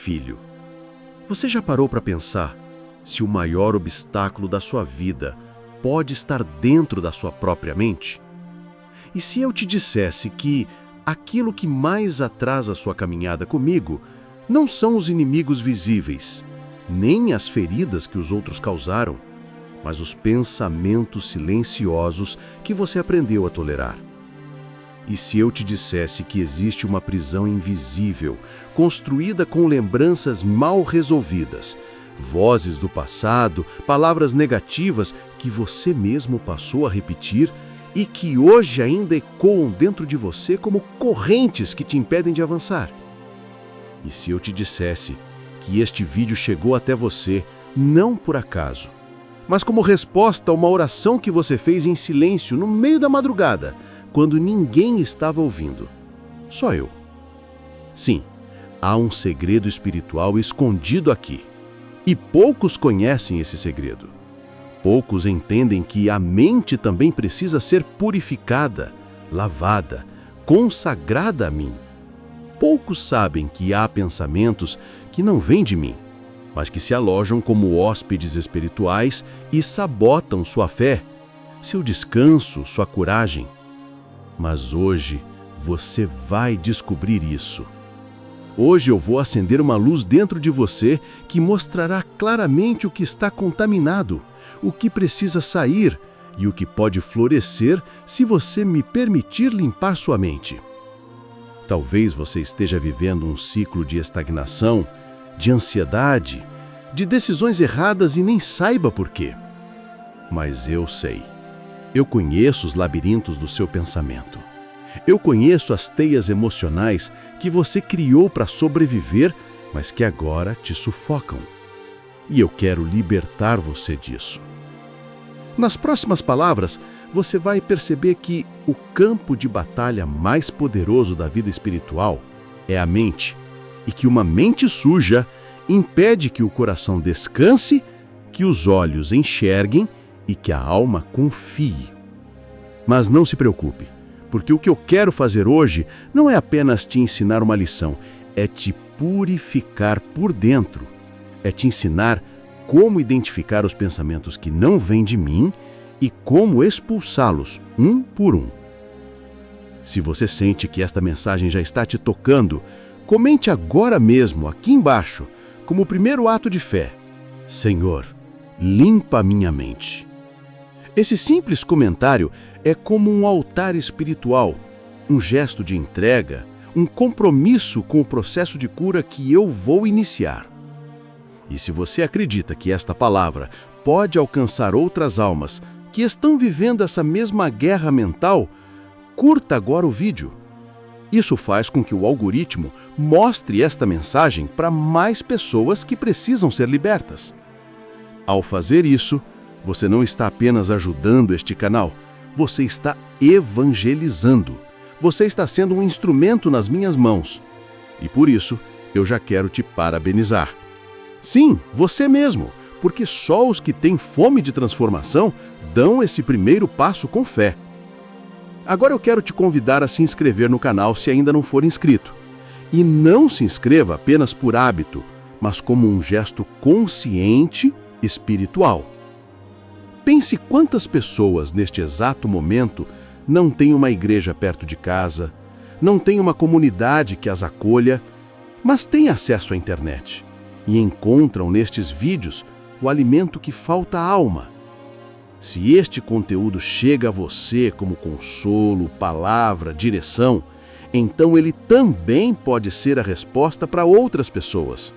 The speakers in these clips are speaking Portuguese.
filho, você já parou para pensar se o maior obstáculo da sua vida pode estar dentro da sua própria mente? E se eu te dissesse que aquilo que mais atrasa a sua caminhada comigo não são os inimigos visíveis, nem as feridas que os outros causaram, mas os pensamentos silenciosos que você aprendeu a tolerar? E se eu te dissesse que existe uma prisão invisível, construída com lembranças mal resolvidas, vozes do passado, palavras negativas que você mesmo passou a repetir e que hoje ainda ecoam dentro de você como correntes que te impedem de avançar? E se eu te dissesse que este vídeo chegou até você não por acaso, mas como resposta a uma oração que você fez em silêncio no meio da madrugada, quando ninguém estava ouvindo? Só eu. Sim, há um segredo espiritual escondido aqui. E poucos conhecem esse segredo. Poucos entendem que a mente também precisa ser purificada, lavada, consagrada a mim. Poucos sabem que há pensamentos que não vêm de mim, mas que se alojam como hóspedes espirituais e sabotam sua fé, seu descanso, sua coragem. Mas hoje você vai descobrir isso. Hoje eu vou acender uma luz dentro de você que mostrará claramente o que está contaminado, o que precisa sair e o que pode florescer se você me permitir limpar sua mente. Talvez você esteja vivendo um ciclo de estagnação, de ansiedade, de decisões erradas e nem saiba por quê. Mas eu sei. Eu conheço os labirintos do seu pensamento. Eu conheço as teias emocionais que você criou para sobreviver, mas que agora te sufocam. E eu quero libertar você disso. Nas próximas palavras, você vai perceber que o campo de batalha mais poderoso da vida espiritual é a mente, e que uma mente suja impede que o coração descanse, que os olhos enxerguem e que a alma confie. Mas não se preocupe, porque o que eu quero fazer hoje não é apenas te ensinar uma lição, é te purificar por dentro, é te ensinar como identificar os pensamentos que não vêm de mim e como expulsá-los um por um. Se você sente que esta mensagem já está te tocando, comente agora mesmo aqui embaixo, como o primeiro ato de fé: Senhor, limpa minha mente. Esse simples comentário é como um altar espiritual, um gesto de entrega, um compromisso com o processo de cura que eu vou iniciar. E se você acredita que esta palavra pode alcançar outras almas que estão vivendo essa mesma guerra mental, curta agora o vídeo. Isso faz com que o algoritmo mostre esta mensagem para mais pessoas que precisam ser libertas. Ao fazer isso, você não está apenas ajudando este canal, você está evangelizando. Você está sendo um instrumento nas minhas mãos. E por isso, eu já quero te parabenizar. Sim, você mesmo, porque só os que têm fome de transformação dão esse primeiro passo com fé. Agora eu quero te convidar a se inscrever no canal se ainda não for inscrito. E não se inscreva apenas por hábito, mas como um gesto consciente, espiritual. Pense quantas pessoas neste exato momento não têm uma igreja perto de casa, não têm uma comunidade que as acolha, mas têm acesso à internet e encontram nestes vídeos o alimento que falta à alma. Se este conteúdo chega a você como consolo, palavra, direção, então ele também pode ser a resposta para outras pessoas.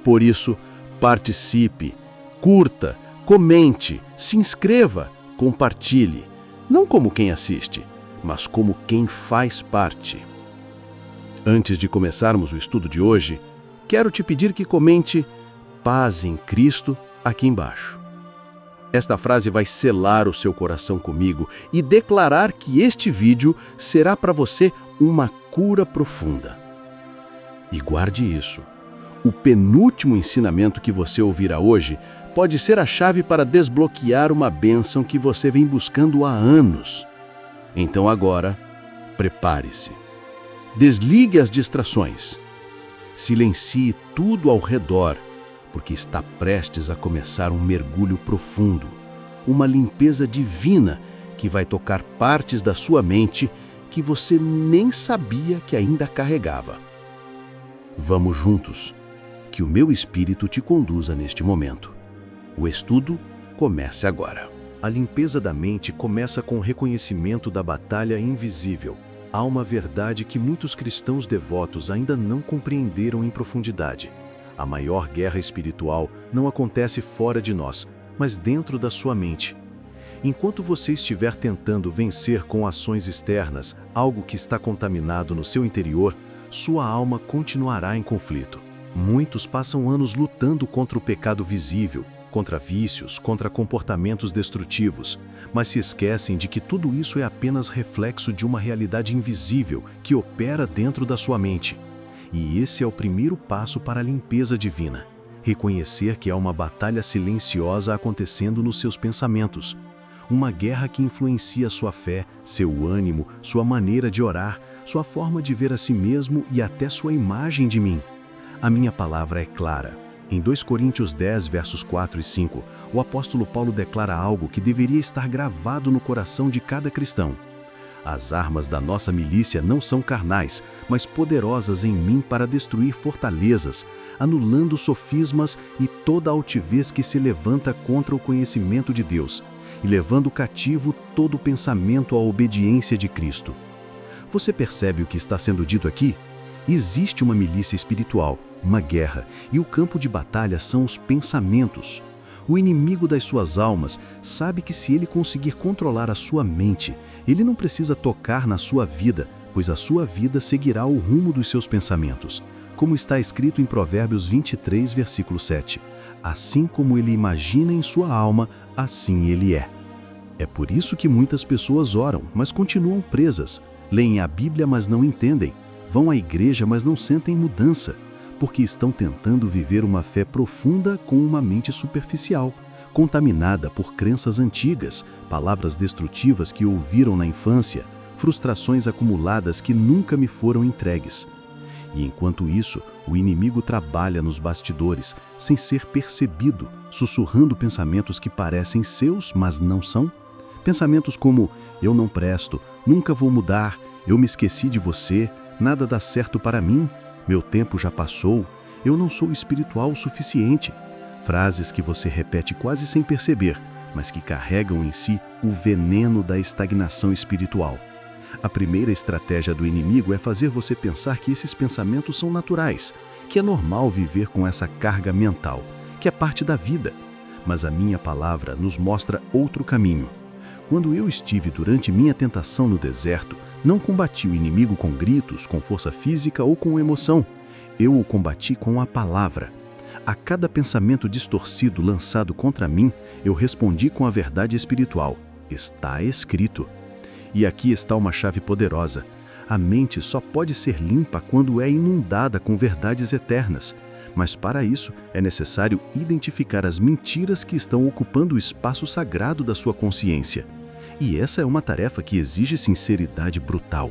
Por isso, participe, curta, comente, se inscreva, compartilhe, não como quem assiste, mas como quem faz parte. Antes de começarmos o estudo de hoje, quero te pedir que comente "Paz em Cristo" aqui embaixo. Esta frase vai selar o seu coração comigo e declarar que este vídeo será para você uma cura profunda. E guarde isso. O penúltimo ensinamento que você ouvirá hoje pode ser a chave para desbloquear uma bênção que você vem buscando há anos. Então agora, prepare-se. Desligue as distrações. Silencie tudo ao redor, porque está prestes a começar um mergulho profundo, uma limpeza divina que vai tocar partes da sua mente que você nem sabia que ainda carregava. Vamos juntos, que o meu espírito te conduza neste momento. O estudo começa agora. A limpeza da mente começa com o reconhecimento da batalha invisível. Há uma verdade que muitos cristãos devotos ainda não compreenderam em profundidade. A maior guerra espiritual não acontece fora de nós, mas dentro da sua mente. Enquanto você estiver tentando vencer com ações externas algo que está contaminado no seu interior, sua alma continuará em conflito. Muitos passam anos lutando contra o pecado visível, contra vícios, contra comportamentos destrutivos, mas se esquecem de que tudo isso é apenas reflexo de uma realidade invisível que opera dentro da sua mente. E esse é o primeiro passo para a limpeza divina. Reconhecer que há uma batalha silenciosa acontecendo nos seus pensamentos. Uma guerra que influencia sua fé, seu ânimo, sua maneira de orar, sua forma de ver a si mesmo e até sua imagem de mim. A minha palavra é clara. Em 2 Coríntios 10, versos 4 e 5, o apóstolo Paulo declara algo que deveria estar gravado no coração de cada cristão. As armas da nossa milícia não são carnais, mas poderosas em mim para destruir fortalezas, anulando sofismas e toda altivez que se levanta contra o conhecimento de Deus, e levando cativo todo pensamento à obediência de Cristo. Você percebe o que está sendo dito aqui? Existe uma milícia espiritual, uma guerra, e o campo de batalha são os pensamentos. O inimigo das suas almas sabe que se ele conseguir controlar a sua mente, ele não precisa tocar na sua vida, pois a sua vida seguirá o rumo dos seus pensamentos. Como está escrito em Provérbios 23, versículo 7. Assim como ele imagina em sua alma, assim ele é. É por isso que muitas pessoas oram, mas continuam presas. Leem a Bíblia, mas não entendem. Vão à igreja, mas não sentem mudança, porque estão tentando viver uma fé profunda com uma mente superficial, contaminada por crenças antigas, palavras destrutivas que ouviram na infância, frustrações acumuladas que nunca me foram entregues. E enquanto isso, o inimigo trabalha nos bastidores, sem ser percebido, sussurrando pensamentos que parecem seus, mas não são. Pensamentos como, eu não presto, nunca vou mudar, eu me esqueci de você, nada dá certo para mim, meu tempo já passou, eu não sou espiritual o suficiente. Frases que você repete quase sem perceber, mas que carregam em si o veneno da estagnação espiritual. A primeira estratégia do inimigo é fazer você pensar que esses pensamentos são naturais, que é normal viver com essa carga mental, que é parte da vida. Mas a minha palavra nos mostra outro caminho. Quando eu estive durante minha tentação no deserto, não combati o inimigo com gritos, com força física ou com emoção. Eu o combati com a palavra. A cada pensamento distorcido lançado contra mim, eu respondi com a verdade espiritual. Está escrito. E aqui está uma chave poderosa. A mente só pode ser limpa quando é inundada com verdades eternas. Mas para isso, é necessário identificar as mentiras que estão ocupando o espaço sagrado da sua consciência. E essa é uma tarefa que exige sinceridade brutal.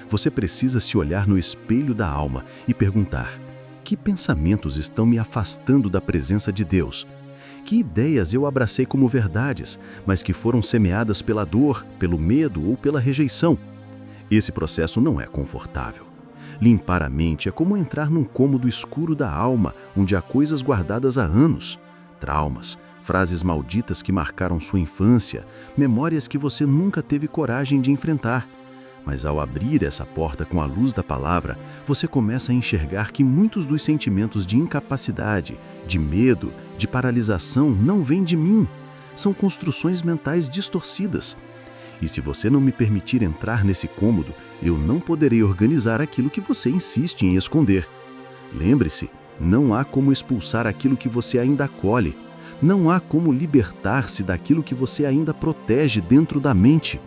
Você precisa se olhar no espelho da alma e perguntar: que pensamentos estão me afastando da presença de Deus? Que ideias eu abracei como verdades, mas que foram semeadas pela dor, pelo medo ou pela rejeição? Esse processo não é confortável. Limpar a mente é como entrar num cômodo escuro da alma, onde há coisas guardadas há anos. Traumas, frases malditas que marcaram sua infância, memórias que você nunca teve coragem de enfrentar. Mas ao abrir essa porta com a luz da palavra, você começa a enxergar que muitos dos sentimentos de incapacidade, de medo, de paralisação não vêm de mim. São construções mentais distorcidas. E se você não me permitir entrar nesse cômodo, eu não poderei organizar aquilo que você insiste em esconder. Lembre-se, não há como expulsar aquilo que você ainda acolhe. Não há como libertar-se daquilo que você ainda protege dentro da mente.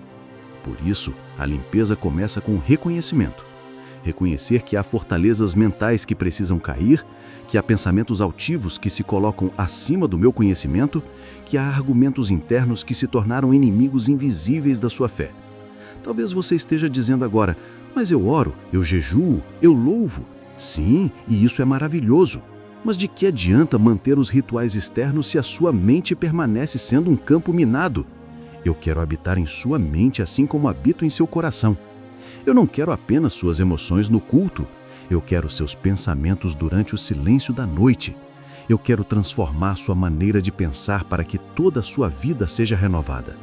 Por isso, a limpeza começa com reconhecimento. Reconhecer que há fortalezas mentais que precisam cair, que há pensamentos altivos que se colocam acima do meu conhecimento, que há argumentos internos que se tornaram inimigos invisíveis da sua fé. Talvez você esteja dizendo agora, mas eu oro, eu jejuo, eu louvo. Sim, e isso é maravilhoso. Mas de que adianta manter os rituais externos se a sua mente permanece sendo um campo minado? Eu quero habitar em sua mente assim como habito em seu coração. Eu não quero apenas suas emoções no culto. Eu quero seus pensamentos durante o silêncio da noite. Eu quero transformar sua maneira de pensar para que toda a sua vida seja renovada.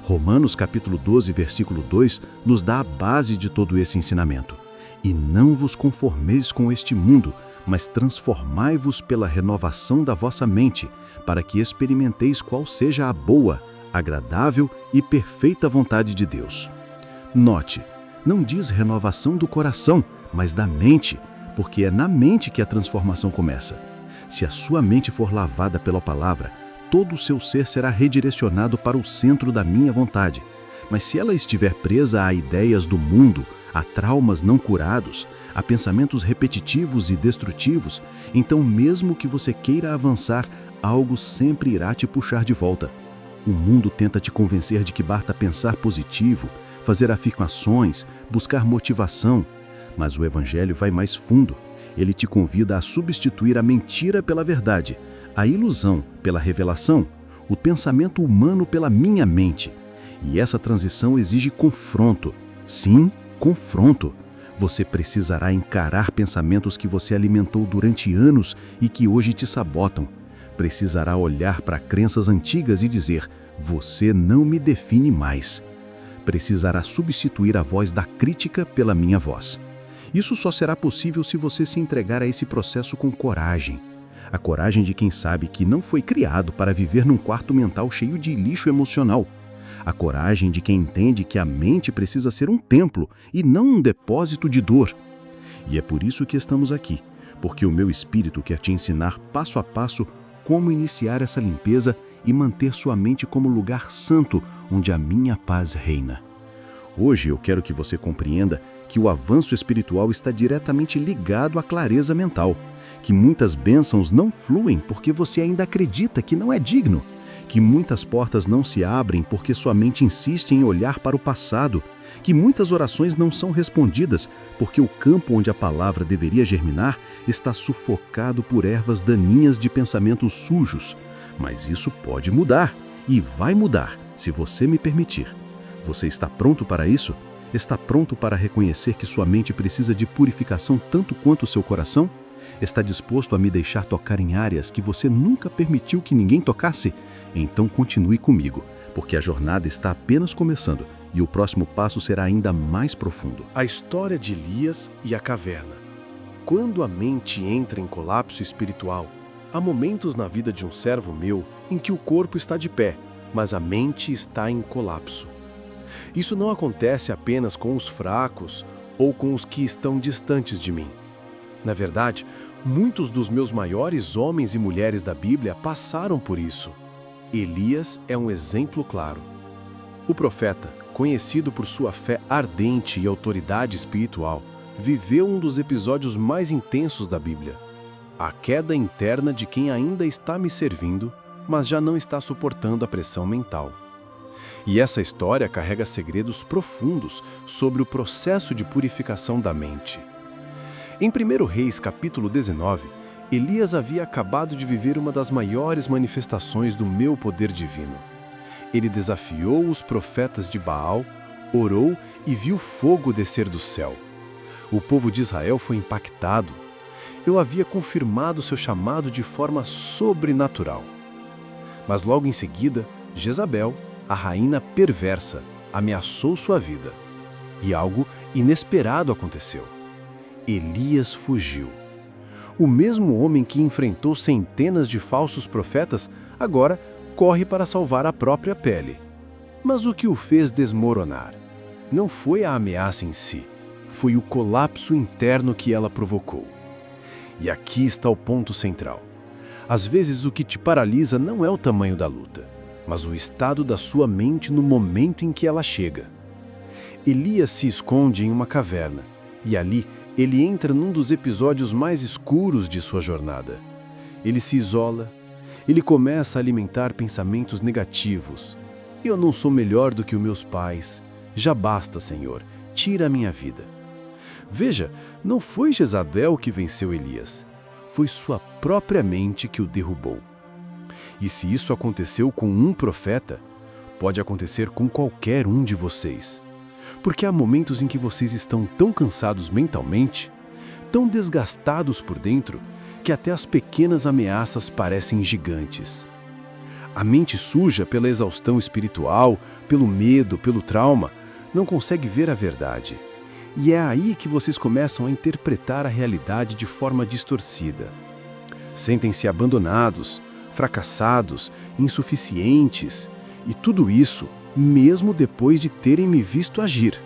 Romanos capítulo 12, versículo 2, nos dá a base de todo esse ensinamento. E não vos conformeis com este mundo, mas transformai-vos pela renovação da vossa mente, para que experimenteis qual seja a boa, agradável e perfeita vontade de Deus. Note, não diz renovação do coração, mas da mente, porque é na mente que a transformação começa. Se a sua mente for lavada pela palavra, todo o seu ser será redirecionado para o centro da minha vontade. Mas se ela estiver presa a ideias do mundo, a traumas não curados, a pensamentos repetitivos e destrutivos, então mesmo que você queira avançar, algo sempre irá te puxar de volta. O mundo tenta te convencer de que basta pensar positivo, fazer afirmações, buscar motivação, mas o Evangelho vai mais fundo. Ele te convida a substituir a mentira pela verdade, a ilusão pela revelação, o pensamento humano pela minha mente. E essa transição exige confronto. Sim, confronto. Você precisará encarar pensamentos que você alimentou durante anos e que hoje te sabotam. Precisará olhar para crenças antigas e dizer: você não me define mais. Precisará substituir a voz da crítica pela minha voz. Isso só será possível se você se entregar a esse processo com coragem. A coragem de quem sabe que não foi criado para viver num quarto mental cheio de lixo emocional. A coragem de quem entende que a mente precisa ser um templo e não um depósito de dor. E é por isso que estamos aqui, porque o meu espírito quer te ensinar passo a passo como iniciar essa limpeza e manter sua mente como lugar santo onde a minha paz reina. Hoje eu quero que você compreenda que o avanço espiritual está diretamente ligado à clareza mental, que muitas bênçãos não fluem porque você ainda acredita que não é digno, que muitas portas não se abrem porque sua mente insiste em olhar para o passado, que muitas orações não são respondidas porque o campo onde a palavra deveria germinar está sufocado por ervas daninhas de pensamentos sujos. Mas isso pode mudar, e vai mudar, se você me permitir. Você está pronto para isso? Está pronto para reconhecer que sua mente precisa de purificação tanto quanto o seu coração? Está disposto a me deixar tocar em áreas que você nunca permitiu que ninguém tocasse? Então continue comigo, porque a jornada está apenas começando e o próximo passo será ainda mais profundo. A história de Elias e a caverna. Quando a mente entra em colapso espiritual, há momentos na vida de um servo meu em que o corpo está de pé, mas a mente está em colapso. Isso não acontece apenas com os fracos ou com os que estão distantes de mim. Na verdade, muitos dos meus maiores homens e mulheres da Bíblia passaram por isso. Elias é um exemplo claro. O profeta, conhecido por sua fé ardente e autoridade espiritual, viveu um dos episódios mais intensos da Bíblia. A queda interna de quem ainda está me servindo, mas já não está suportando a pressão mental. E essa história carrega segredos profundos sobre o processo de purificação da mente. Em 1 Reis, capítulo 19, Elias havia acabado de viver uma das maiores manifestações do meu poder divino. Ele desafiou os profetas de Baal, orou e viu fogo descer do céu. O povo de Israel foi impactado. Eu havia confirmado seu chamado de forma sobrenatural. Mas logo em seguida, Jezabel, a rainha perversa, ameaçou sua vida. E algo inesperado aconteceu. Elias fugiu. O mesmo homem que enfrentou centenas de falsos profetas, agora corre para salvar a própria pele. Mas o que o fez desmoronar? Não foi a ameaça em si, foi o colapso interno que ela provocou. E aqui está o ponto central. Às vezes o que te paralisa não é o tamanho da luta, mas o estado da sua mente no momento em que ela chega. Elias se esconde em uma caverna, e ali ele entra num dos episódios mais escuros de sua jornada. Ele se isola, ele começa a alimentar pensamentos negativos. Eu não sou melhor do que os meus pais. Já basta, Senhor, tira a minha vida. Veja, não foi Jezabel que venceu Elias. Foi sua própria mente que o derrubou. E se isso aconteceu com um profeta, pode acontecer com qualquer um de vocês. Porque há momentos em que vocês estão tão cansados mentalmente, tão desgastados por dentro, que até as pequenas ameaças parecem gigantes. A mente suja pela exaustão espiritual, pelo medo, pelo trauma, não consegue ver a verdade. E é aí que vocês começam a interpretar a realidade de forma distorcida. Sentem-se abandonados, fracassados, insuficientes, e tudo isso mesmo depois de terem me visto agir.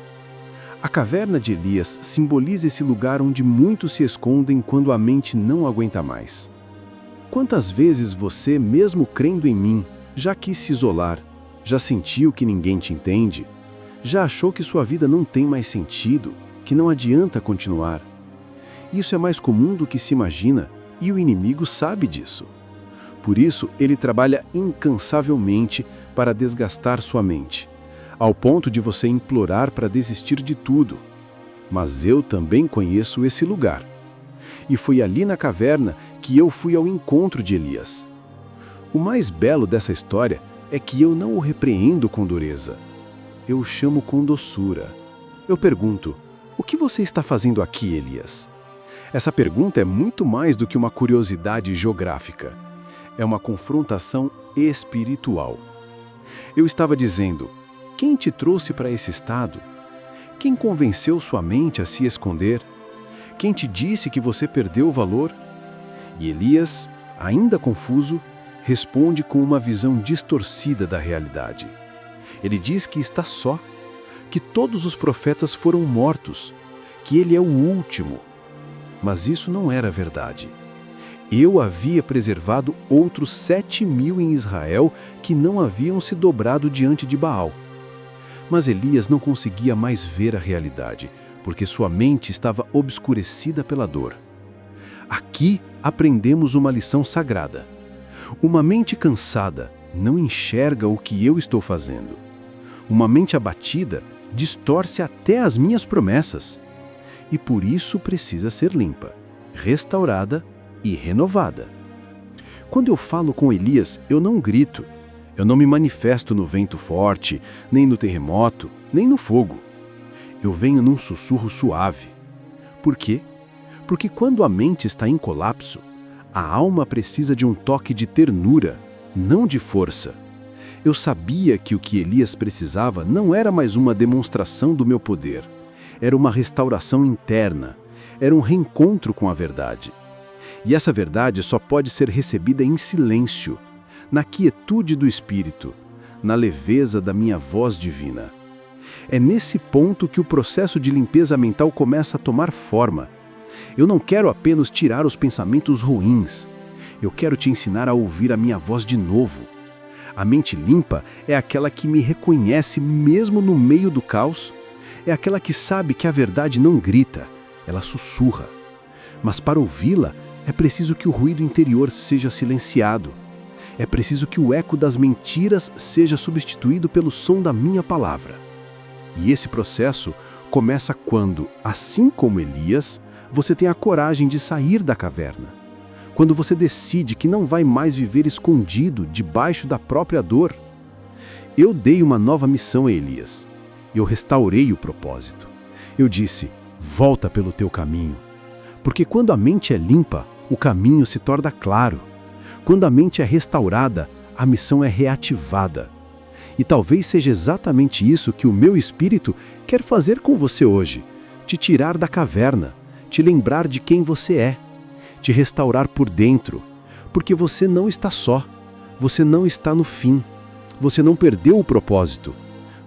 A caverna de Elias simboliza esse lugar onde muitos se escondem quando a mente não aguenta mais. Quantas vezes você, mesmo crendo em mim, já quis se isolar, já sentiu que ninguém te entende, já achou que sua vida não tem mais sentido, que não adianta continuar? Isso é mais comum do que se imagina e o inimigo sabe disso. Por isso, ele trabalha incansavelmente para desgastar sua mente, ao ponto de você implorar para desistir de tudo. Mas eu também conheço esse lugar. E foi ali na caverna que eu fui ao encontro de Elias. O mais belo dessa história é que eu não o repreendo com dureza. Eu o chamo com doçura. Eu pergunto: o que você está fazendo aqui, Elias? Essa pergunta é muito mais do que uma curiosidade geográfica. É uma confrontação espiritual. Eu estava dizendo: quem te trouxe para esse estado? Quem convenceu sua mente a se esconder? Quem te disse que você perdeu o valor? E Elias, ainda confuso, responde com uma visão distorcida da realidade. Ele diz que está só, que todos os profetas foram mortos, que ele é o último. Mas isso não era verdade. Eu havia preservado outros 7.000 em Israel que não haviam se dobrado diante de Baal. Mas Elias não conseguia mais ver a realidade, porque sua mente estava obscurecida pela dor. Aqui aprendemos uma lição sagrada. Uma mente cansada não enxerga o que eu estou fazendo. Uma mente abatida distorce até as minhas promessas. E por isso precisa ser limpa, restaurada e renovada. Quando eu falo com Elias, eu não grito. Eu não me manifesto no vento forte, nem no terremoto, nem no fogo. Eu venho num sussurro suave. Por quê? Porque quando a mente está em colapso, a alma precisa de um toque de ternura, não de força. Eu sabia que o que Elias precisava não era mais uma demonstração do meu poder. Era uma restauração interna. Era um reencontro com a verdade. E essa verdade só pode ser recebida em silêncio, na quietude do espírito, na leveza da minha voz divina. É nesse ponto que o processo de limpeza mental começa a tomar forma. Eu não quero apenas tirar os pensamentos ruins. Eu quero te ensinar a ouvir a minha voz de novo. A mente limpa é aquela que me reconhece mesmo no meio do caos. É aquela que sabe que a verdade não grita, ela sussurra. Mas para ouvi-la, é preciso que o ruído interior seja silenciado. É preciso que o eco das mentiras seja substituído pelo som da minha palavra. E esse processo começa quando, assim como Elias, você tem a coragem de sair da caverna. Quando você decide que não vai mais viver escondido debaixo da própria dor. Eu dei uma nova missão a Elias. Eu restaurei o propósito. Eu disse: volta pelo teu caminho. Porque quando a mente é limpa, o caminho se torna claro. Quando a mente é restaurada, a missão é reativada. E talvez seja exatamente isso que o meu espírito quer fazer com você hoje. Te tirar da caverna, te lembrar de quem você é, te restaurar por dentro. Porque você não está só, você não está no fim, você não perdeu o propósito.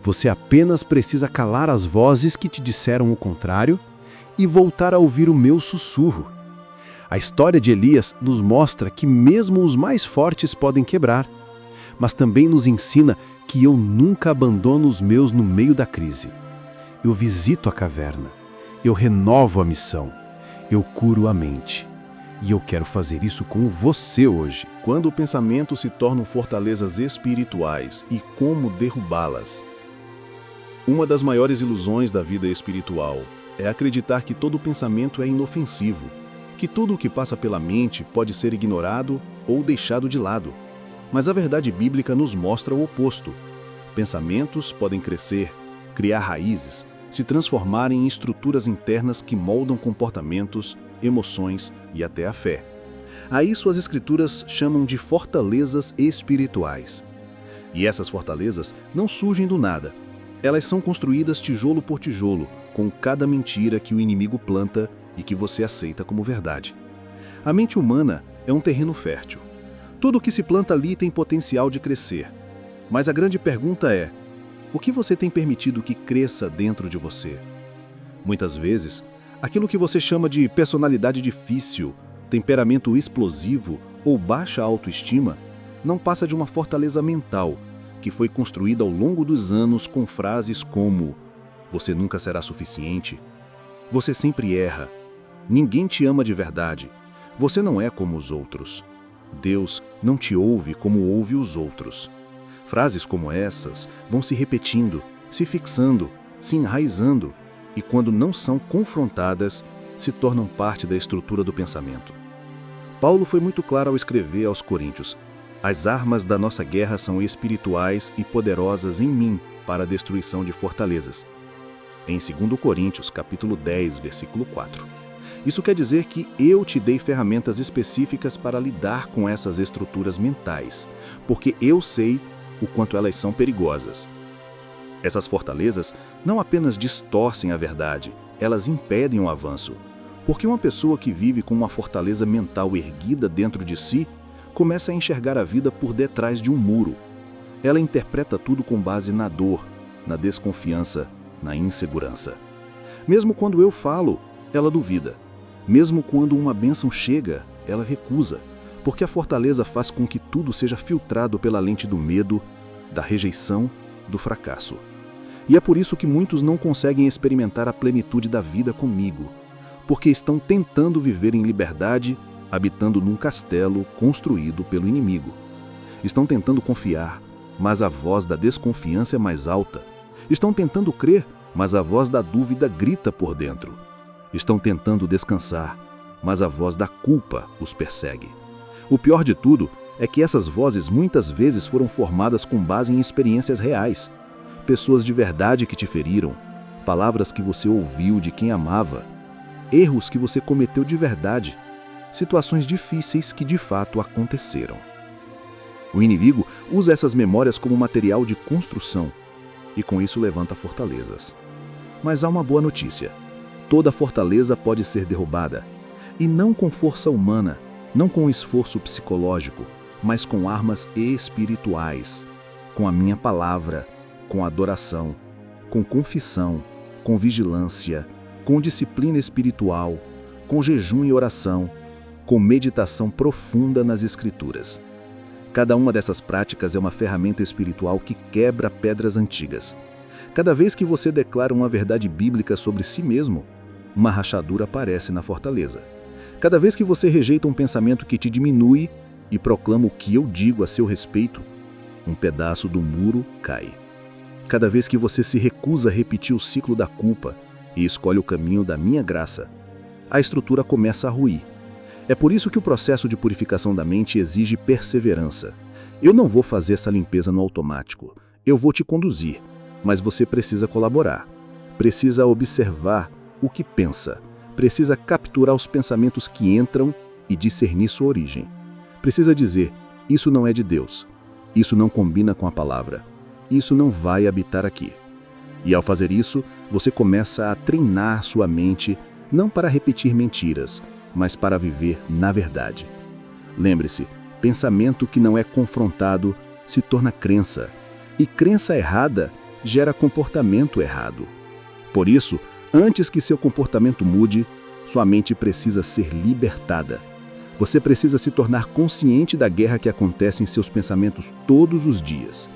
Você apenas precisa calar as vozes que te disseram o contrário e voltar a ouvir o meu sussurro. A história de Elias nos mostra que mesmo os mais fortes podem quebrar, mas também nos ensina que eu nunca abandono os meus no meio da crise. Eu visito a caverna, eu renovo a missão, eu curo a mente. E eu quero fazer isso com você hoje. Quando o pensamento se tornam fortalezas espirituais e como derrubá-las. Uma das maiores ilusões da vida espiritual é acreditar que todo pensamento é inofensivo, que tudo o que passa pela mente pode ser ignorado ou deixado de lado. Mas a verdade bíblica nos mostra o oposto. Pensamentos podem crescer, criar raízes, se transformarem em estruturas internas que moldam comportamentos, emoções e até a fé. A isso as Escrituras chamam de fortalezas espirituais. E essas fortalezas não surgem do nada. Elas são construídas tijolo por tijolo, com cada mentira que o inimigo planta e que você aceita como verdade. A mente humana é um terreno fértil. Tudo o que se planta ali tem potencial de crescer. Mas a grande pergunta é: o que você tem permitido que cresça dentro de você? Muitas vezes, aquilo que você chama de personalidade difícil, temperamento explosivo ou baixa autoestima não passa de uma fortaleza mental que foi construída ao longo dos anos com frases como: você nunca será suficiente, você sempre erra, ninguém te ama de verdade, você não é como os outros, Deus não te ouve como ouve os outros. Frases como essas vão se repetindo, se fixando, se enraizando e, quando não são confrontadas, se tornam parte da estrutura do pensamento. Paulo foi muito claro ao escrever aos Coríntios: as armas da nossa guerra são espirituais e poderosas em mim para a destruição de fortalezas. Em 2 Coríntios, capítulo 10, versículo 4. Isso quer dizer que eu te dei ferramentas específicas para lidar com essas estruturas mentais, porque eu sei o quanto elas são perigosas. Essas fortalezas não apenas distorcem a verdade, elas impedem o avanço. Porque uma pessoa que vive com uma fortaleza mental erguida dentro de si, começa a enxergar a vida por detrás de um muro. Ela interpreta tudo com base na dor, na desconfiança, na insegurança. Mesmo quando eu falo, ela duvida. Mesmo quando uma bênção chega, ela recusa, porque a fortaleza faz com que tudo seja filtrado pela lente do medo, da rejeição, do fracasso. E é por isso que muitos não conseguem experimentar a plenitude da vida comigo, porque estão tentando viver em liberdade, habitando num castelo construído pelo inimigo. Estão tentando confiar, mas a voz da desconfiança é mais alta. Estão tentando crer, mas a voz da dúvida grita por dentro. Estão tentando descansar, mas a voz da culpa os persegue. O pior de tudo é que essas vozes muitas vezes foram formadas com base em experiências reais. Pessoas de verdade que te feriram, palavras que você ouviu de quem amava, erros que você cometeu de verdade, situações difíceis que de fato aconteceram. O inimigo usa essas memórias como material de construção e com isso levanta fortalezas. Mas há uma boa notícia: toda fortaleza pode ser derrubada, e não com força humana, não com esforço psicológico, mas com armas espirituais, com a minha palavra, com adoração, com confissão, com vigilância, com disciplina espiritual, com jejum e oração, com meditação profunda nas Escrituras. Cada uma dessas práticas é uma ferramenta espiritual que quebra pedras antigas. Cada vez que você declara uma verdade bíblica sobre si mesmo, uma rachadura aparece na fortaleza. Cada vez que você rejeita um pensamento que te diminui e proclama o que eu digo a seu respeito, um pedaço do muro cai. Cada vez que você se recusa a repetir o ciclo da culpa e escolhe o caminho da minha graça, a estrutura começa a ruir. É por isso que o processo de purificação da mente exige perseverança. Eu não vou fazer essa limpeza no automático. Eu vou te conduzir, mas você precisa colaborar. Precisa observar o que pensa. Precisa capturar os pensamentos que entram e discernir sua origem. Precisa dizer: isso não é de Deus. Isso não combina com a palavra. Isso não vai habitar aqui. E ao fazer isso, você começa a treinar sua mente não para repetir mentiras, mas para viver na verdade. Lembre-se, pensamento que não é confrontado se torna crença, e crença errada gera comportamento errado. Por isso, antes que seu comportamento mude, sua mente precisa ser libertada. Você precisa se tornar consciente da guerra que acontece em seus pensamentos todos os dias.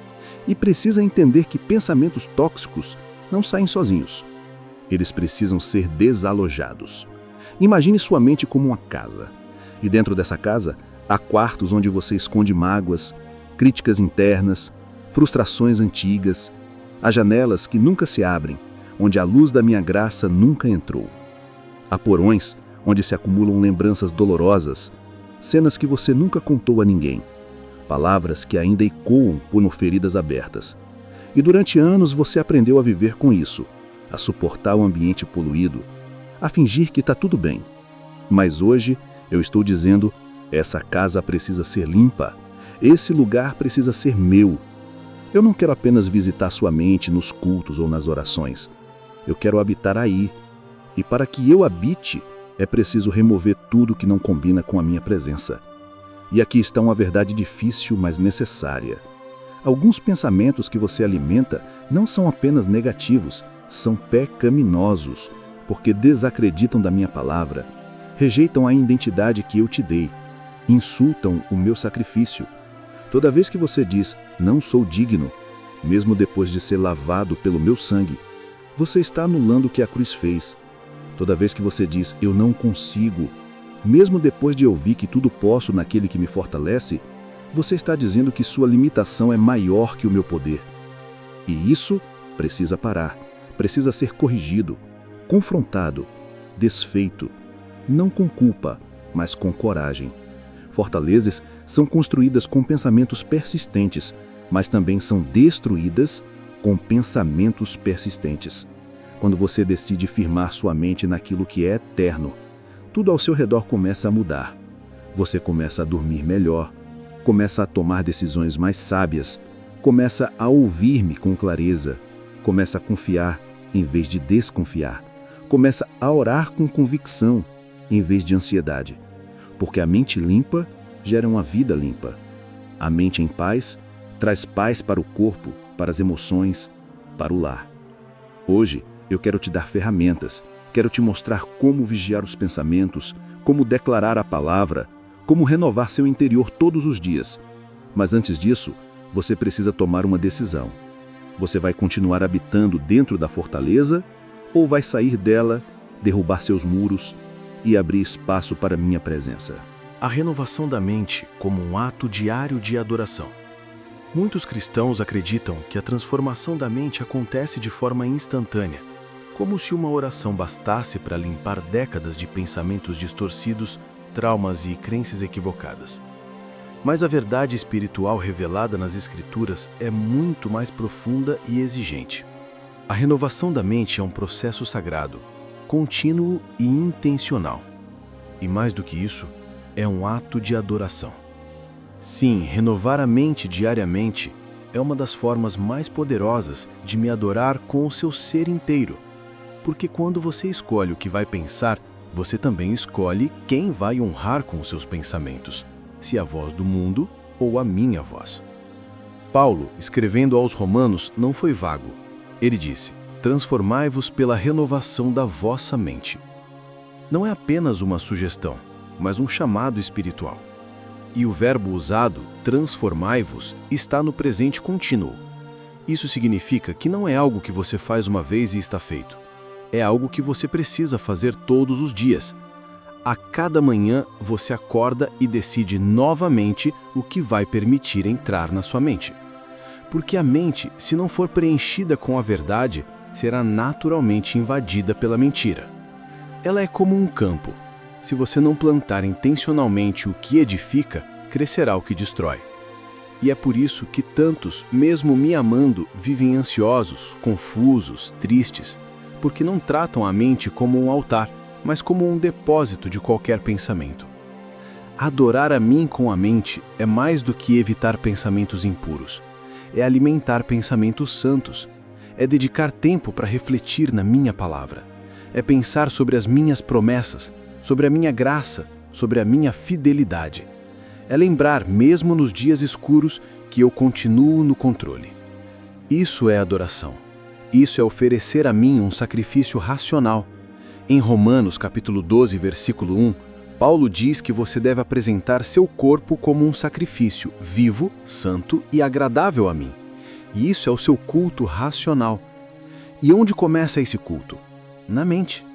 E precisa entender que pensamentos tóxicos não saem sozinhos. Eles precisam ser desalojados. Imagine sua mente como uma casa. E dentro dessa casa, há quartos onde você esconde mágoas, críticas internas, frustrações antigas. Há janelas que nunca se abrem, onde a luz da minha graça nunca entrou. Há porões onde se acumulam lembranças dolorosas, cenas que você nunca contou a ninguém, palavras que ainda ecoam por feridas abertas. E durante anos você aprendeu a viver com isso, a suportar o ambiente poluído, a fingir que está tudo bem. Mas hoje eu estou dizendo, essa casa precisa ser limpa, esse lugar precisa ser meu. Eu não quero apenas visitar sua mente nos cultos ou nas orações. Eu quero habitar aí. E para que eu habite, é preciso remover tudo que não combina com a minha presença. E aqui está uma verdade difícil, mas necessária. Alguns pensamentos que você alimenta não são apenas negativos, são pecaminosos, porque desacreditam da minha palavra, rejeitam a identidade que eu te dei, insultam o meu sacrifício. Toda vez que você diz, não sou digno, mesmo depois de ser lavado pelo meu sangue, você está anulando o que a cruz fez. Toda vez que você diz, eu não consigo, mesmo depois de ouvir que tudo posso naquele que me fortalece, você está dizendo que sua limitação é maior que o meu poder. E isso precisa parar, precisa ser corrigido, confrontado, desfeito, não com culpa, mas com coragem. Fortalezas são construídas com pensamentos persistentes, mas também são destruídas com pensamentos persistentes. Quando você decide firmar sua mente naquilo que é eterno, tudo ao seu redor começa a mudar. Você começa a dormir melhor, começa a tomar decisões mais sábias, começa a ouvir-me com clareza, começa a confiar em vez de desconfiar, começa a orar com convicção em vez de ansiedade. Porque a mente limpa gera uma vida limpa. A mente em paz traz paz para o corpo, para as emoções, para o lar. Hoje, eu quero te dar ferramentas, quero te mostrar como vigiar os pensamentos, como declarar a palavra, como renovar seu interior todos os dias. Mas antes disso, você precisa tomar uma decisão. Você vai continuar habitando dentro da fortaleza ou vai sair dela, derrubar seus muros e abrir espaço para minha presença? A renovação da mente como um ato diário de adoração. Muitos cristãos acreditam que a transformação da mente acontece de forma instantânea, como se uma oração bastasse para limpar décadas de pensamentos distorcidos, traumas e crenças equivocadas. Mas a verdade espiritual revelada nas Escrituras é muito mais profunda e exigente. A renovação da mente é um processo sagrado, contínuo e intencional. E mais do que isso, é um ato de adoração. Sim, renovar a mente diariamente é uma das formas mais poderosas de me adorar com o seu ser inteiro. Porque quando você escolhe o que vai pensar, você também escolhe quem vai honrar com os seus pensamentos, se a voz do mundo ou a minha voz. Paulo, escrevendo aos Romanos, não foi vago. Ele disse, transformai-vos pela renovação da vossa mente. Não é apenas uma sugestão, mas um chamado espiritual. E o verbo usado, transformai-vos, está no presente contínuo. Isso significa que não é algo que você faz uma vez e está feito. É algo que você precisa fazer todos os dias. A cada manhã você acorda e decide novamente o que vai permitir entrar na sua mente. Porque a mente, se não for preenchida com a verdade, será naturalmente invadida pela mentira. Ela é como um campo. Se você não plantar intencionalmente o que edifica, crescerá o que destrói. E é por isso que tantos, mesmo me amando, vivem ansiosos, confusos, tristes, porque não tratam a mente como um altar, mas como um depósito de qualquer pensamento. Adorar a mim com a mente é mais do que evitar pensamentos impuros. É alimentar pensamentos santos. É dedicar tempo para refletir na minha palavra. É pensar sobre as minhas promessas, sobre a minha graça, sobre a minha fidelidade. É lembrar, mesmo nos dias escuros, que eu continuo no controle. Isso é adoração. Isso é oferecer a mim um sacrifício racional. Em Romanos capítulo 12, versículo 1, Paulo diz que você deve apresentar seu corpo como um sacrifício vivo, santo e agradável a mim. E isso é o seu culto racional. E onde começa esse culto? Na mente.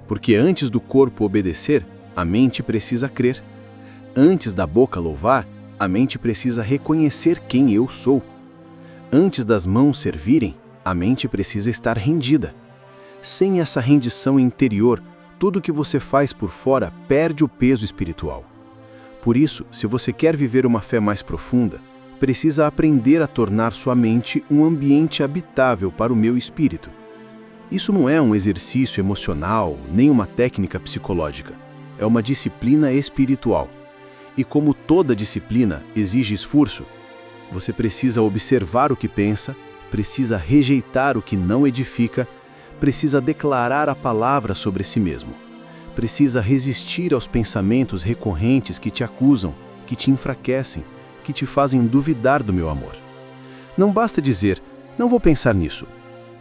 Porque antes do corpo obedecer, a mente precisa crer. Antes da boca louvar, a mente precisa reconhecer quem eu sou. Antes das mãos servirem, a mente precisa estar rendida. Sem essa rendição interior, tudo que você faz por fora perde o peso espiritual. Por isso, se você quer viver uma fé mais profunda, precisa aprender a tornar sua mente um ambiente habitável para o meu espírito. Isso não é um exercício emocional, nem uma técnica psicológica. É uma disciplina espiritual. E como toda disciplina exige esforço, você precisa observar o que pensa, precisa rejeitar o que não edifica, precisa declarar a palavra sobre si mesmo. Precisa resistir aos pensamentos recorrentes que te acusam, que te enfraquecem, que te fazem duvidar do meu amor. Não basta dizer, não vou pensar nisso.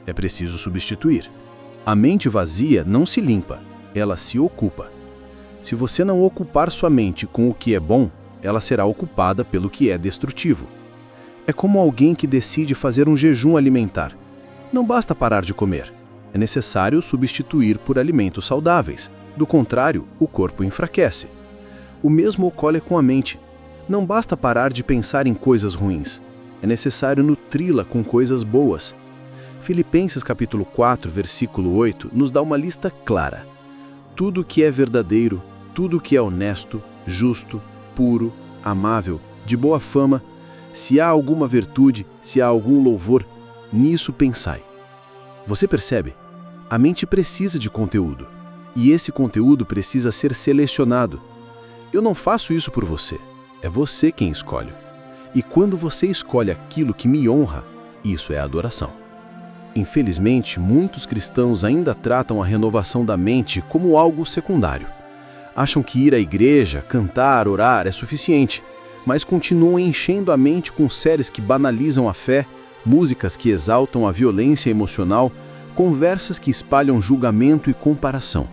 É preciso substituir. A mente vazia não se limpa, ela se ocupa. Se você não ocupar sua mente com o que é bom, ela será ocupada pelo que é destrutivo. É como alguém que decide fazer um jejum alimentar. Não basta parar de comer. É necessário substituir por alimentos saudáveis. Do contrário, o corpo enfraquece. O mesmo ocorre com a mente. Não basta parar de pensar em coisas ruins. É necessário nutri-la com coisas boas. Filipenses capítulo 4, versículo 8, nos dá uma lista clara. Tudo que é verdadeiro, tudo que é honesto, justo, puro, amável, de boa fama, se há alguma virtude, se há algum louvor, nisso pensai. Você percebe? A mente precisa de conteúdo, e esse conteúdo precisa ser selecionado. Eu não faço isso por você, é você quem escolhe. E quando você escolhe aquilo que me honra, isso é adoração. Infelizmente, muitos cristãos ainda tratam a renovação da mente como algo secundário. Acham que ir à igreja, cantar, orar é suficiente, mas continuam enchendo a mente com séries que banalizam a fé, músicas que exaltam a violência emocional, conversas que espalham julgamento e comparação.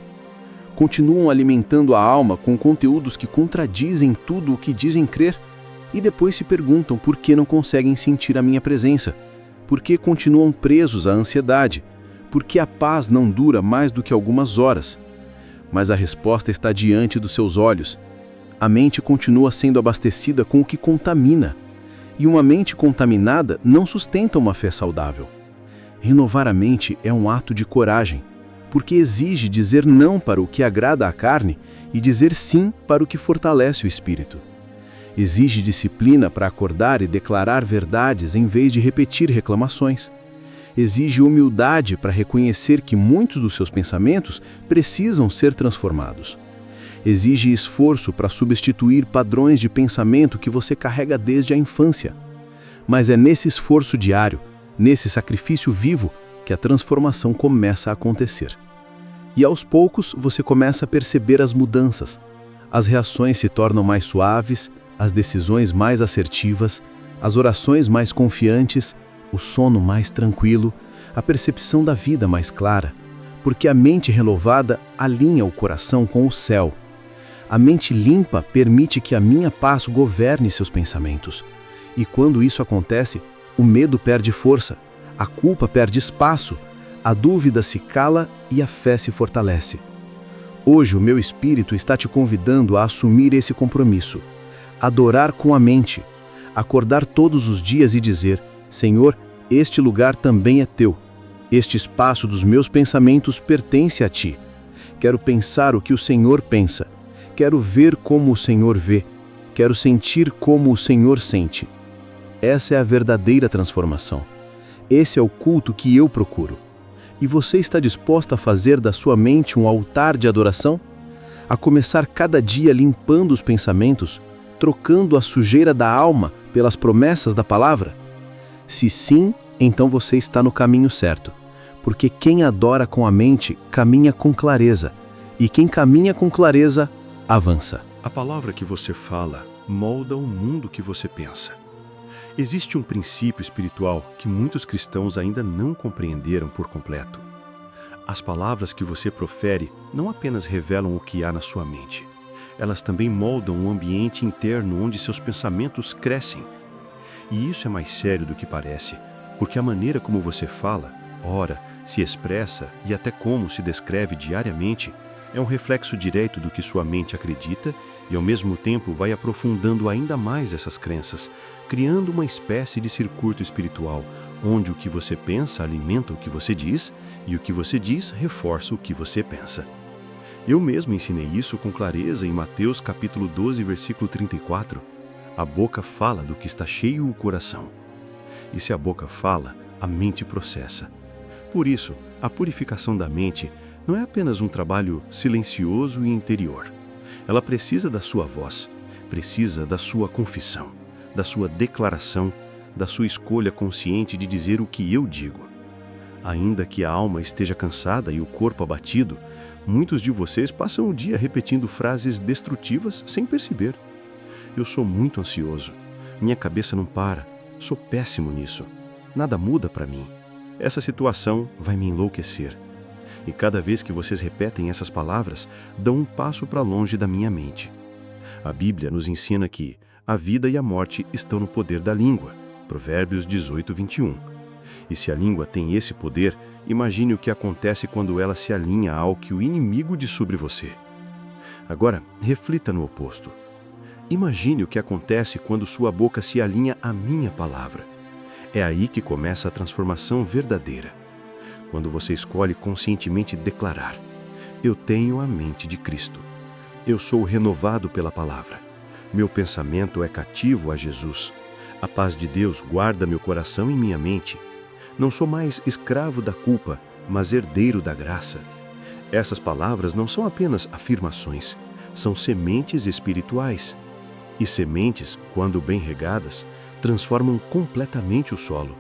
Continuam alimentando a alma com conteúdos que contradizem tudo o que dizem crer e depois se perguntam por que não conseguem sentir a minha presença, por que continuam presos à ansiedade, por que a paz não dura mais do que algumas horas. Mas a resposta está diante dos seus olhos. A mente continua sendo abastecida com o que contamina, e uma mente contaminada não sustenta uma fé saudável. Renovar a mente é um ato de coragem, porque exige dizer não para o que agrada à carne e dizer sim para o que fortalece o espírito. Exige disciplina para acordar e declarar verdades em vez de repetir reclamações. Exige humildade para reconhecer que muitos dos seus pensamentos precisam ser transformados. Exige esforço para substituir padrões de pensamento que você carrega desde a infância. Mas é nesse esforço diário, nesse sacrifício vivo, que a transformação começa a acontecer. E aos poucos você começa a perceber as mudanças. As reações se tornam mais suaves, as decisões mais assertivas, as orações mais confiantes, o sono mais tranquilo, a percepção da vida mais clara, porque a mente renovada alinha o coração com o céu. A mente limpa permite que a minha paz governe seus pensamentos. E quando isso acontece, o medo perde força, a culpa perde espaço, a dúvida se cala e a fé se fortalece. Hoje o meu espírito está te convidando a assumir esse compromisso. Adorar com a mente, acordar todos os dias e dizer: Senhor, este lugar também é teu. Este espaço dos meus pensamentos pertence a ti. Quero pensar o que o Senhor pensa. Quero ver como o Senhor vê. Quero sentir como o Senhor sente. Essa é a verdadeira transformação. Esse é o culto que eu procuro. E você está disposta a fazer da sua mente um altar de adoração? A começar cada dia limpando os pensamentos, trocando a sujeira da alma pelas promessas da palavra? Se sim, então você está no caminho certo. Porque quem adora com a mente caminha com clareza. E quem caminha com clareza, avança. A palavra que você fala molda o mundo que você pensa. Existe um princípio espiritual que muitos cristãos ainda não compreenderam por completo. As palavras que você profere não apenas revelam o que há na sua mente, elas também moldam um ambiente interno onde seus pensamentos crescem. E isso é mais sério do que parece, porque a maneira como você fala, ora, se expressa e até como se descreve diariamente é um reflexo direto do que sua mente acredita e, ao mesmo tempo, vai aprofundando ainda mais essas crenças, criando uma espécie de circuito espiritual, onde o que você pensa alimenta o que você diz e o que você diz reforça o que você pensa. Eu mesmo ensinei isso com clareza em Mateus capítulo 12, versículo 34. A boca fala do que está cheio o coração. E se a boca fala, a mente processa. Por isso, a purificação da mente não é apenas um trabalho silencioso e interior. Ela precisa da sua voz, precisa da sua confissão, da sua declaração, da sua escolha consciente de dizer o que eu digo. Ainda que a alma esteja cansada e o corpo abatido, muitos de vocês passam o dia repetindo frases destrutivas sem perceber. Eu sou muito ansioso. Minha cabeça não para. Sou péssimo nisso. Nada muda para mim. Essa situação vai me enlouquecer. E cada vez que vocês repetem essas palavras, dão um passo para longe da minha mente. A Bíblia nos ensina que a vida e a morte estão no poder da língua. Provérbios 18, 21. E se a língua tem esse poder, imagine o que acontece quando ela se alinha ao que o inimigo diz sobre você. Agora, reflita no oposto. Imagine o que acontece quando sua boca se alinha à minha palavra. É aí que começa a transformação verdadeira. Quando você escolhe conscientemente declarar: eu tenho a mente de Cristo. Eu sou renovado pela palavra. Meu pensamento é cativo a Jesus. A paz de Deus guarda meu coração e minha mente. Não sou mais escravo da culpa, mas herdeiro da graça. Essas palavras não são apenas afirmações, são sementes espirituais. E sementes, quando bem regadas, transformam completamente o solo.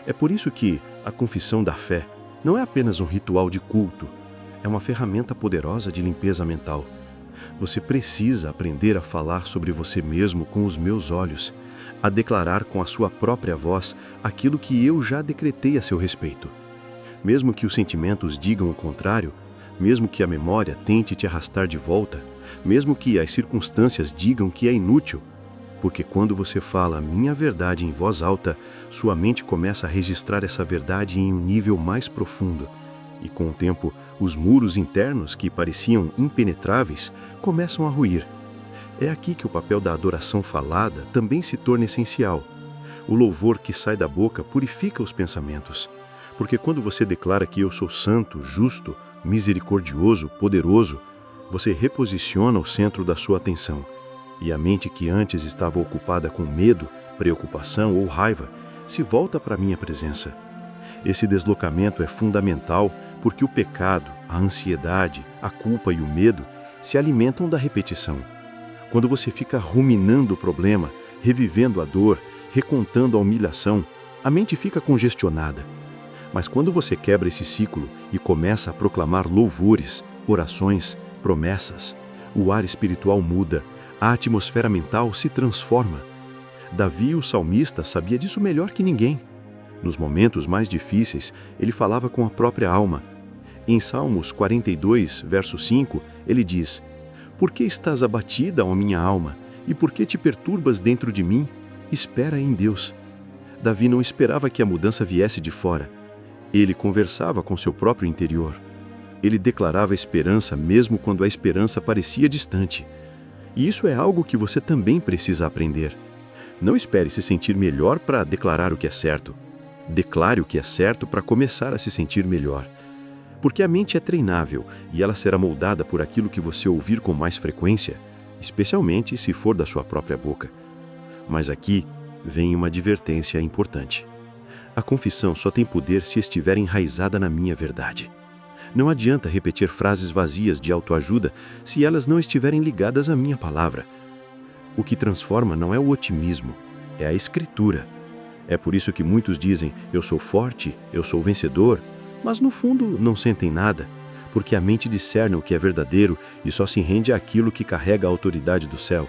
É por isso que a confissão da fé não é apenas um ritual de culto, é uma ferramenta poderosa de limpeza mental. Você precisa aprender a falar sobre você mesmo com os meus olhos, a declarar com a sua própria voz aquilo que eu já decretei a seu respeito. Mesmo que os sentimentos digam o contrário, mesmo que a memória tente te arrastar de volta, mesmo que as circunstâncias digam que é inútil, porque quando você fala a minha verdade em voz alta, sua mente começa a registrar essa verdade em um nível mais profundo. E com o tempo, os muros internos que pareciam impenetráveis começam a ruir. É aqui que o papel da adoração falada também se torna essencial. O louvor que sai da boca purifica os pensamentos. Porque quando você declara que eu sou santo, justo, misericordioso, poderoso, você reposiciona o centro da sua atenção. E a mente que antes estava ocupada com medo, preocupação ou raiva, se volta para a minha presença. Esse deslocamento é fundamental porque o pecado, a ansiedade, a culpa e o medo se alimentam da repetição. Quando você fica ruminando o problema, revivendo a dor, recontando a humilhação, a mente fica congestionada. Mas quando você quebra esse ciclo e começa a proclamar louvores, orações, promessas, o ar espiritual muda, a atmosfera mental se transforma. Davi, o salmista, sabia disso melhor que ninguém. Nos momentos mais difíceis, ele falava com a própria alma. Em Salmos 42, verso 5, ele diz: por que estás abatida, ó minha alma, e por que te perturbas dentro de mim? Espera em Deus. Davi não esperava que a mudança viesse de fora. Ele conversava com seu próprio interior. Ele declarava esperança mesmo quando a esperança parecia distante. E isso é algo que você também precisa aprender. Não espere se sentir melhor para declarar o que é certo. Declare o que é certo para começar a se sentir melhor. Porque a mente é treinável e ela será moldada por aquilo que você ouvir com mais frequência, especialmente se for da sua própria boca. Mas aqui vem uma advertência importante. A confissão só tem poder se estiver enraizada na minha verdade. Não adianta repetir frases vazias de autoajuda se elas não estiverem ligadas à minha palavra. O que transforma não é o otimismo, é a Escritura. É por isso que muitos dizem, eu sou forte, eu sou vencedor, mas no fundo não sentem nada, porque a mente discerne o que é verdadeiro e só se rende àquilo que carrega a autoridade do céu.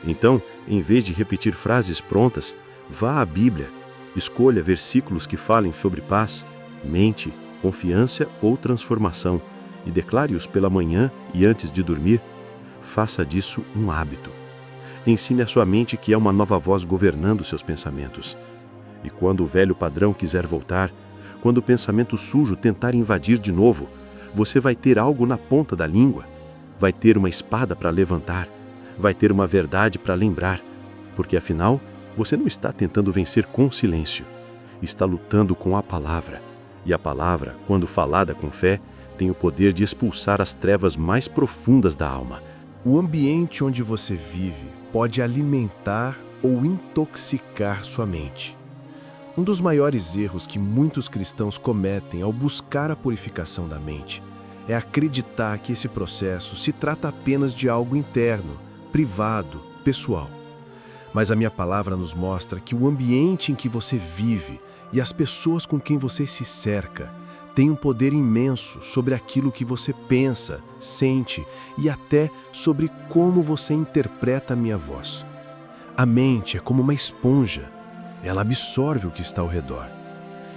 Então, em vez de repetir frases prontas, vá à Bíblia, escolha versículos que falem sobre paz, mente, confiança ou transformação e declare-os pela manhã e antes de dormir. Faça disso um hábito. Ensine à sua mente que é uma nova voz governando seus pensamentos. E quando o velho padrão quiser voltar, quando o pensamento sujo tentar invadir de novo, você vai ter algo na ponta da língua, vai ter uma espada para levantar, vai ter uma verdade para lembrar, porque afinal, você não está tentando vencer com silêncio, está lutando com a palavra. E a palavra, quando falada com fé, tem o poder de expulsar as trevas mais profundas da alma. O ambiente onde você vive pode alimentar ou intoxicar sua mente. Um dos maiores erros que muitos cristãos cometem ao buscar a purificação da mente é acreditar que esse processo se trata apenas de algo interno, privado, pessoal. Mas a minha palavra nos mostra que o ambiente em que você vive e as pessoas com quem você se cerca têm um poder imenso sobre aquilo que você pensa, sente e até sobre como você interpreta a minha voz. A mente é como uma esponja. Ela absorve o que está ao redor.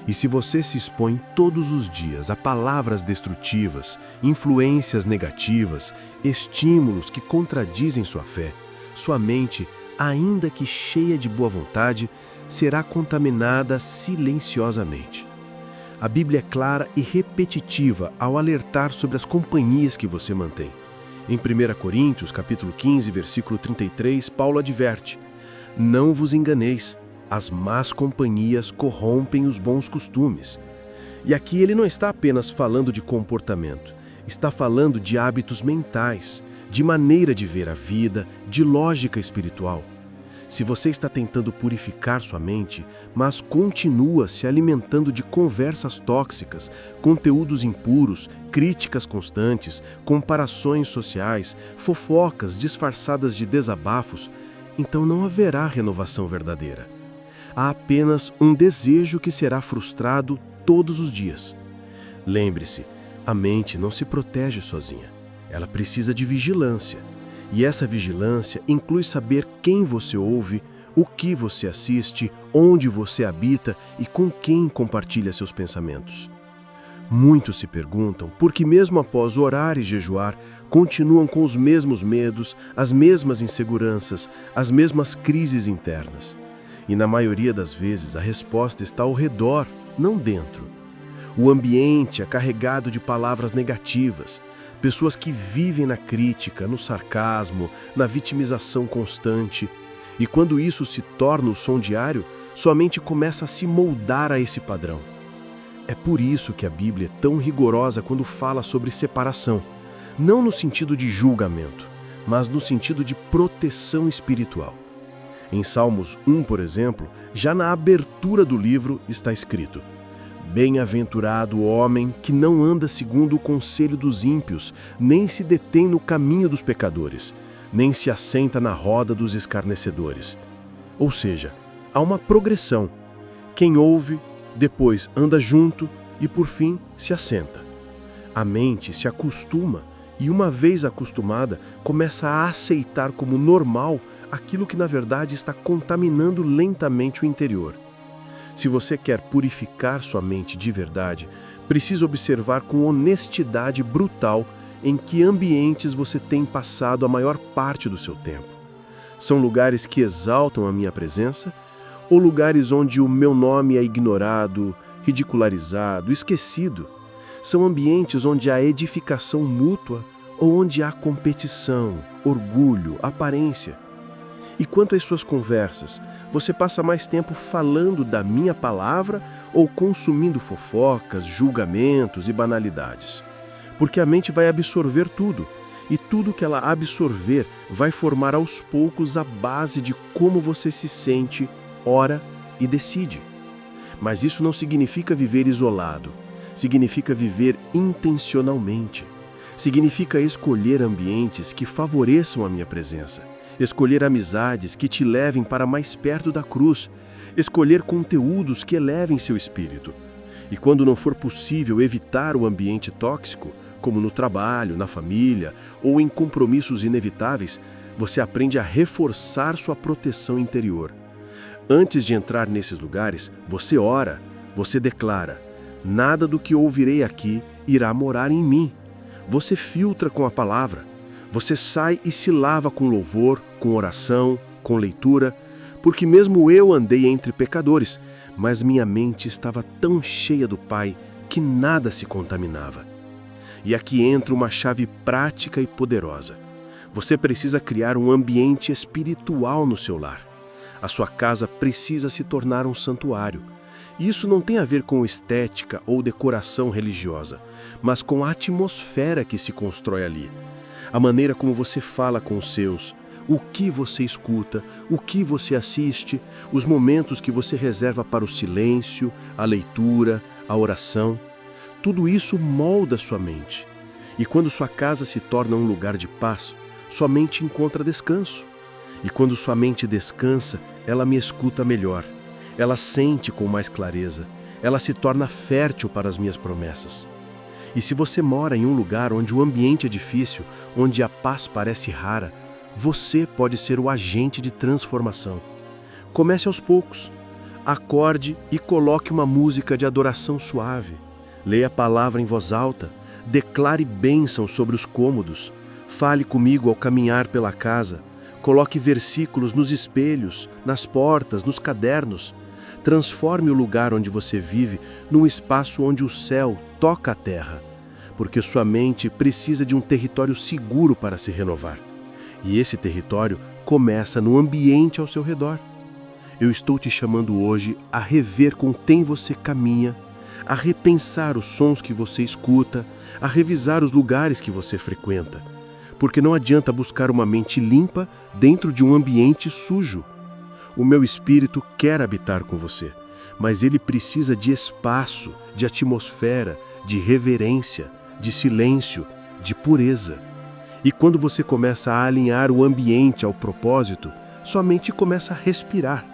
E se você se expõe todos os dias a palavras destrutivas, influências negativas, estímulos que contradizem sua fé, sua mente, ainda que cheia de boa vontade, será contaminada silenciosamente. A Bíblia é clara e repetitiva ao alertar sobre as companhias que você mantém. Em 1 Coríntios, capítulo 15, versículo 33, Paulo adverte: "Não vos enganeis, as más companhias corrompem os bons costumes." E aqui ele não está apenas falando de comportamento, está falando de hábitos mentais, de maneira de ver a vida, de lógica espiritual. Se você está tentando purificar sua mente, mas continua se alimentando de conversas tóxicas, conteúdos impuros, críticas constantes, comparações sociais, fofocas disfarçadas de desabafos, então não haverá renovação verdadeira. Há apenas um desejo que será frustrado todos os dias. Lembre-se, a mente não se protege sozinha. Ela precisa de vigilância. E essa vigilância inclui saber quem você ouve, o que você assiste, onde você habita e com quem compartilha seus pensamentos. Muitos se perguntam por que mesmo após orar e jejuar, continuam com os mesmos medos, as mesmas inseguranças, as mesmas crises internas. E na maioria das vezes a resposta está ao redor, não dentro. O ambiente é carregado de palavras negativas, pessoas que vivem na crítica, no sarcasmo, na vitimização constante. E quando isso se torna o som diário, sua mente começa a se moldar a esse padrão. É por isso que a Bíblia é tão rigorosa quando fala sobre separação, não no sentido de julgamento, mas no sentido de proteção espiritual. Em Salmos 1, por exemplo, já na abertura do livro está escrito: "Bem-aventurado o homem que não anda segundo o conselho dos ímpios, nem se detém no caminho dos pecadores, nem se assenta na roda dos escarnecedores." Ou seja, há uma progressão. Quem ouve, depois anda junto e, por fim, se assenta. A mente se acostuma e, uma vez acostumada, começa a aceitar como normal aquilo que, na verdade, está contaminando lentamente o interior. Se você quer purificar sua mente de verdade, precisa observar com honestidade brutal em que ambientes você tem passado a maior parte do seu tempo. São lugares que exaltam a minha presença ou lugares onde o meu nome é ignorado, ridicularizado, esquecido? São ambientes onde há edificação mútua ou onde há competição, orgulho, aparência? E quanto às suas conversas, você passa mais tempo falando da minha palavra ou consumindo fofocas, julgamentos e banalidades? Porque a mente vai absorver tudo, e tudo que ela absorver vai formar aos poucos a base de como você se sente, ora e decide. Mas isso não significa viver isolado, significa viver intencionalmente. Significa escolher ambientes que favoreçam a minha presença. Escolher amizades que te levem para mais perto da cruz, escolher conteúdos que elevem seu espírito. E quando não for possível evitar o ambiente tóxico, como no trabalho, na família ou em compromissos inevitáveis, você aprende a reforçar sua proteção interior. Antes de entrar nesses lugares, você ora, você declara: "Nada do que ouvirei aqui irá morar em mim." Você filtra com a palavra. Você sai e se lava com louvor, com oração, com leitura, porque mesmo eu andei entre pecadores, mas minha mente estava tão cheia do Pai que nada se contaminava. E aqui entra uma chave prática e poderosa. Você precisa criar um ambiente espiritual no seu lar. A sua casa precisa se tornar um santuário. Isso não tem a ver com estética ou decoração religiosa, mas com a atmosfera que se constrói ali. A maneira como você fala com os seus, o que você escuta, o que você assiste, os momentos que você reserva para o silêncio, a leitura, a oração. Tudo isso molda sua mente. E quando sua casa se torna um lugar de paz, sua mente encontra descanso. E quando sua mente descansa, ela me escuta melhor. Ela sente com mais clareza. Ela se torna fértil para as minhas promessas. E se você mora em um lugar onde o ambiente é difícil, onde a paz parece rara, você pode ser o agente de transformação. Comece aos poucos. Acorde e coloque uma música de adoração suave. Leia a palavra em voz alta. Declare bênção sobre os cômodos. Fale comigo ao caminhar pela casa. Coloque versículos nos espelhos, nas portas, nos cadernos. Transforme o lugar onde você vive num espaço onde o céu toca a terra, porque sua mente precisa de um território seguro para se renovar. E esse território começa no ambiente ao seu redor. Eu estou te chamando hoje a rever com quem você caminha, a repensar os sons que você escuta, a revisar os lugares que você frequenta, porque não adianta buscar uma mente limpa dentro de um ambiente sujo. O meu espírito quer habitar com você, mas ele precisa de espaço, de atmosfera, de reverência, de silêncio, de pureza. E quando você começa a alinhar o ambiente ao propósito, sua mente começa a respirar,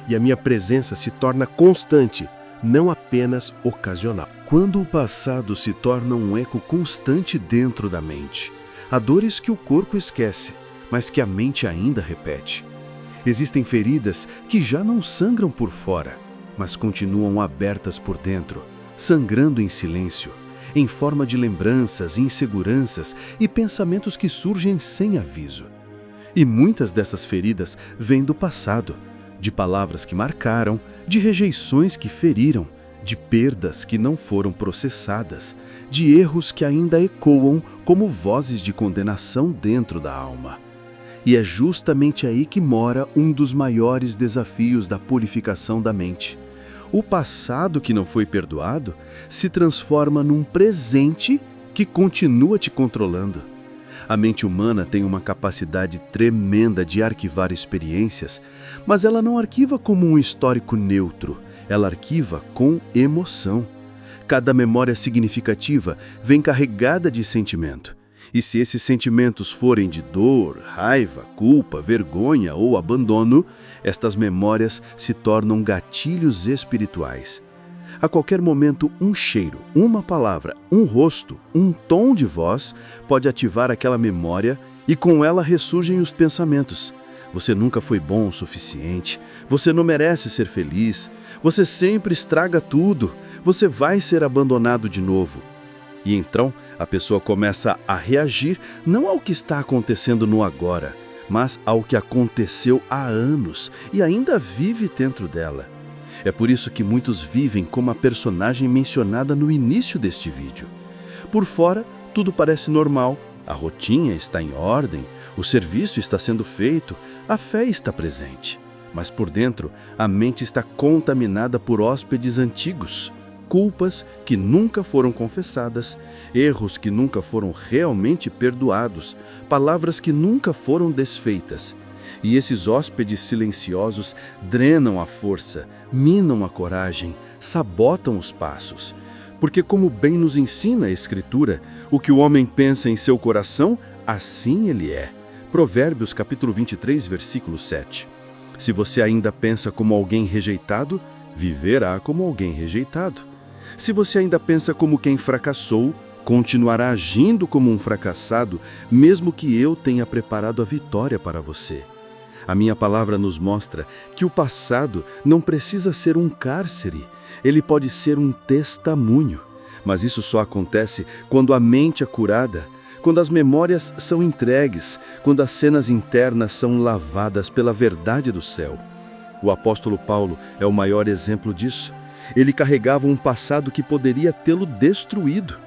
e a minha presença se torna constante, não apenas ocasional. Quando o passado se torna um eco constante dentro da mente, há dores que o corpo esquece, mas que a mente ainda repete. Existem feridas que já não sangram por fora, mas continuam abertas por dentro, sangrando em silêncio, em forma de lembranças, inseguranças e pensamentos que surgem sem aviso. E muitas dessas feridas vêm do passado, de palavras que marcaram, de rejeições que feriram, de perdas que não foram processadas, de erros que ainda ecoam como vozes de condenação dentro da alma. E é justamente aí que mora um dos maiores desafios da purificação da mente. O passado que não foi perdoado se transforma num presente que continua te controlando. A mente humana tem uma capacidade tremenda de arquivar experiências, mas ela não arquiva como um histórico neutro, ela arquiva com emoção. Cada memória significativa vem carregada de sentimento. E se esses sentimentos forem de dor, raiva, culpa, vergonha ou abandono, estas memórias se tornam gatilhos espirituais. A qualquer momento, um cheiro, uma palavra, um rosto, um tom de voz pode ativar aquela memória e com ela ressurgem os pensamentos. Você nunca foi bom o suficiente, você não merece ser feliz, você sempre estraga tudo, você vai ser abandonado de novo. E então a pessoa começa a reagir não ao que está acontecendo no agora, mas ao que aconteceu há anos e ainda vive dentro dela. É por isso que muitos vivem como a personagem mencionada no início deste vídeo. Por fora, tudo parece normal, a rotina está em ordem, o serviço está sendo feito, a fé está presente. Mas por dentro, a mente está contaminada por hóspedes antigos. Culpas que nunca foram confessadas, erros que nunca foram realmente perdoados, palavras que nunca foram desfeitas. E esses hóspedes silenciosos drenam a força, minam a coragem, sabotam os passos. Porque como bem nos ensina a Escritura, o que o homem pensa em seu coração, assim ele é. Provérbios capítulo 23, versículo 7. Se você ainda pensa como alguém rejeitado, viverá como alguém rejeitado. Se você ainda pensa como quem fracassou, continuará agindo como um fracassado, mesmo que eu tenha preparado a vitória para você. A minha palavra nos mostra que o passado não precisa ser um cárcere, ele pode ser um testemunho. Mas isso só acontece quando a mente é curada, quando as memórias são entregues, quando as cenas internas são lavadas pela verdade do céu. O apóstolo Paulo é o maior exemplo disso. Ele carregava um passado que poderia tê-lo destruído.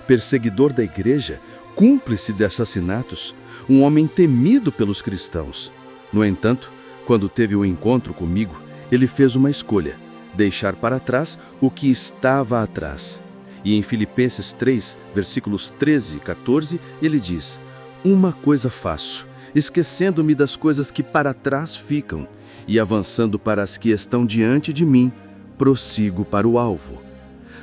Perseguidor da igreja, cúmplice de assassinatos, um homem temido pelos cristãos. No entanto, quando teve um encontro comigo, ele fez uma escolha: deixar para trás o que estava atrás. E em Filipenses 3, versículos 13 e 14, ele diz: uma coisa faço, esquecendo-me das coisas que para trás ficam, e avançando para as que estão diante de mim, prossigo para o alvo.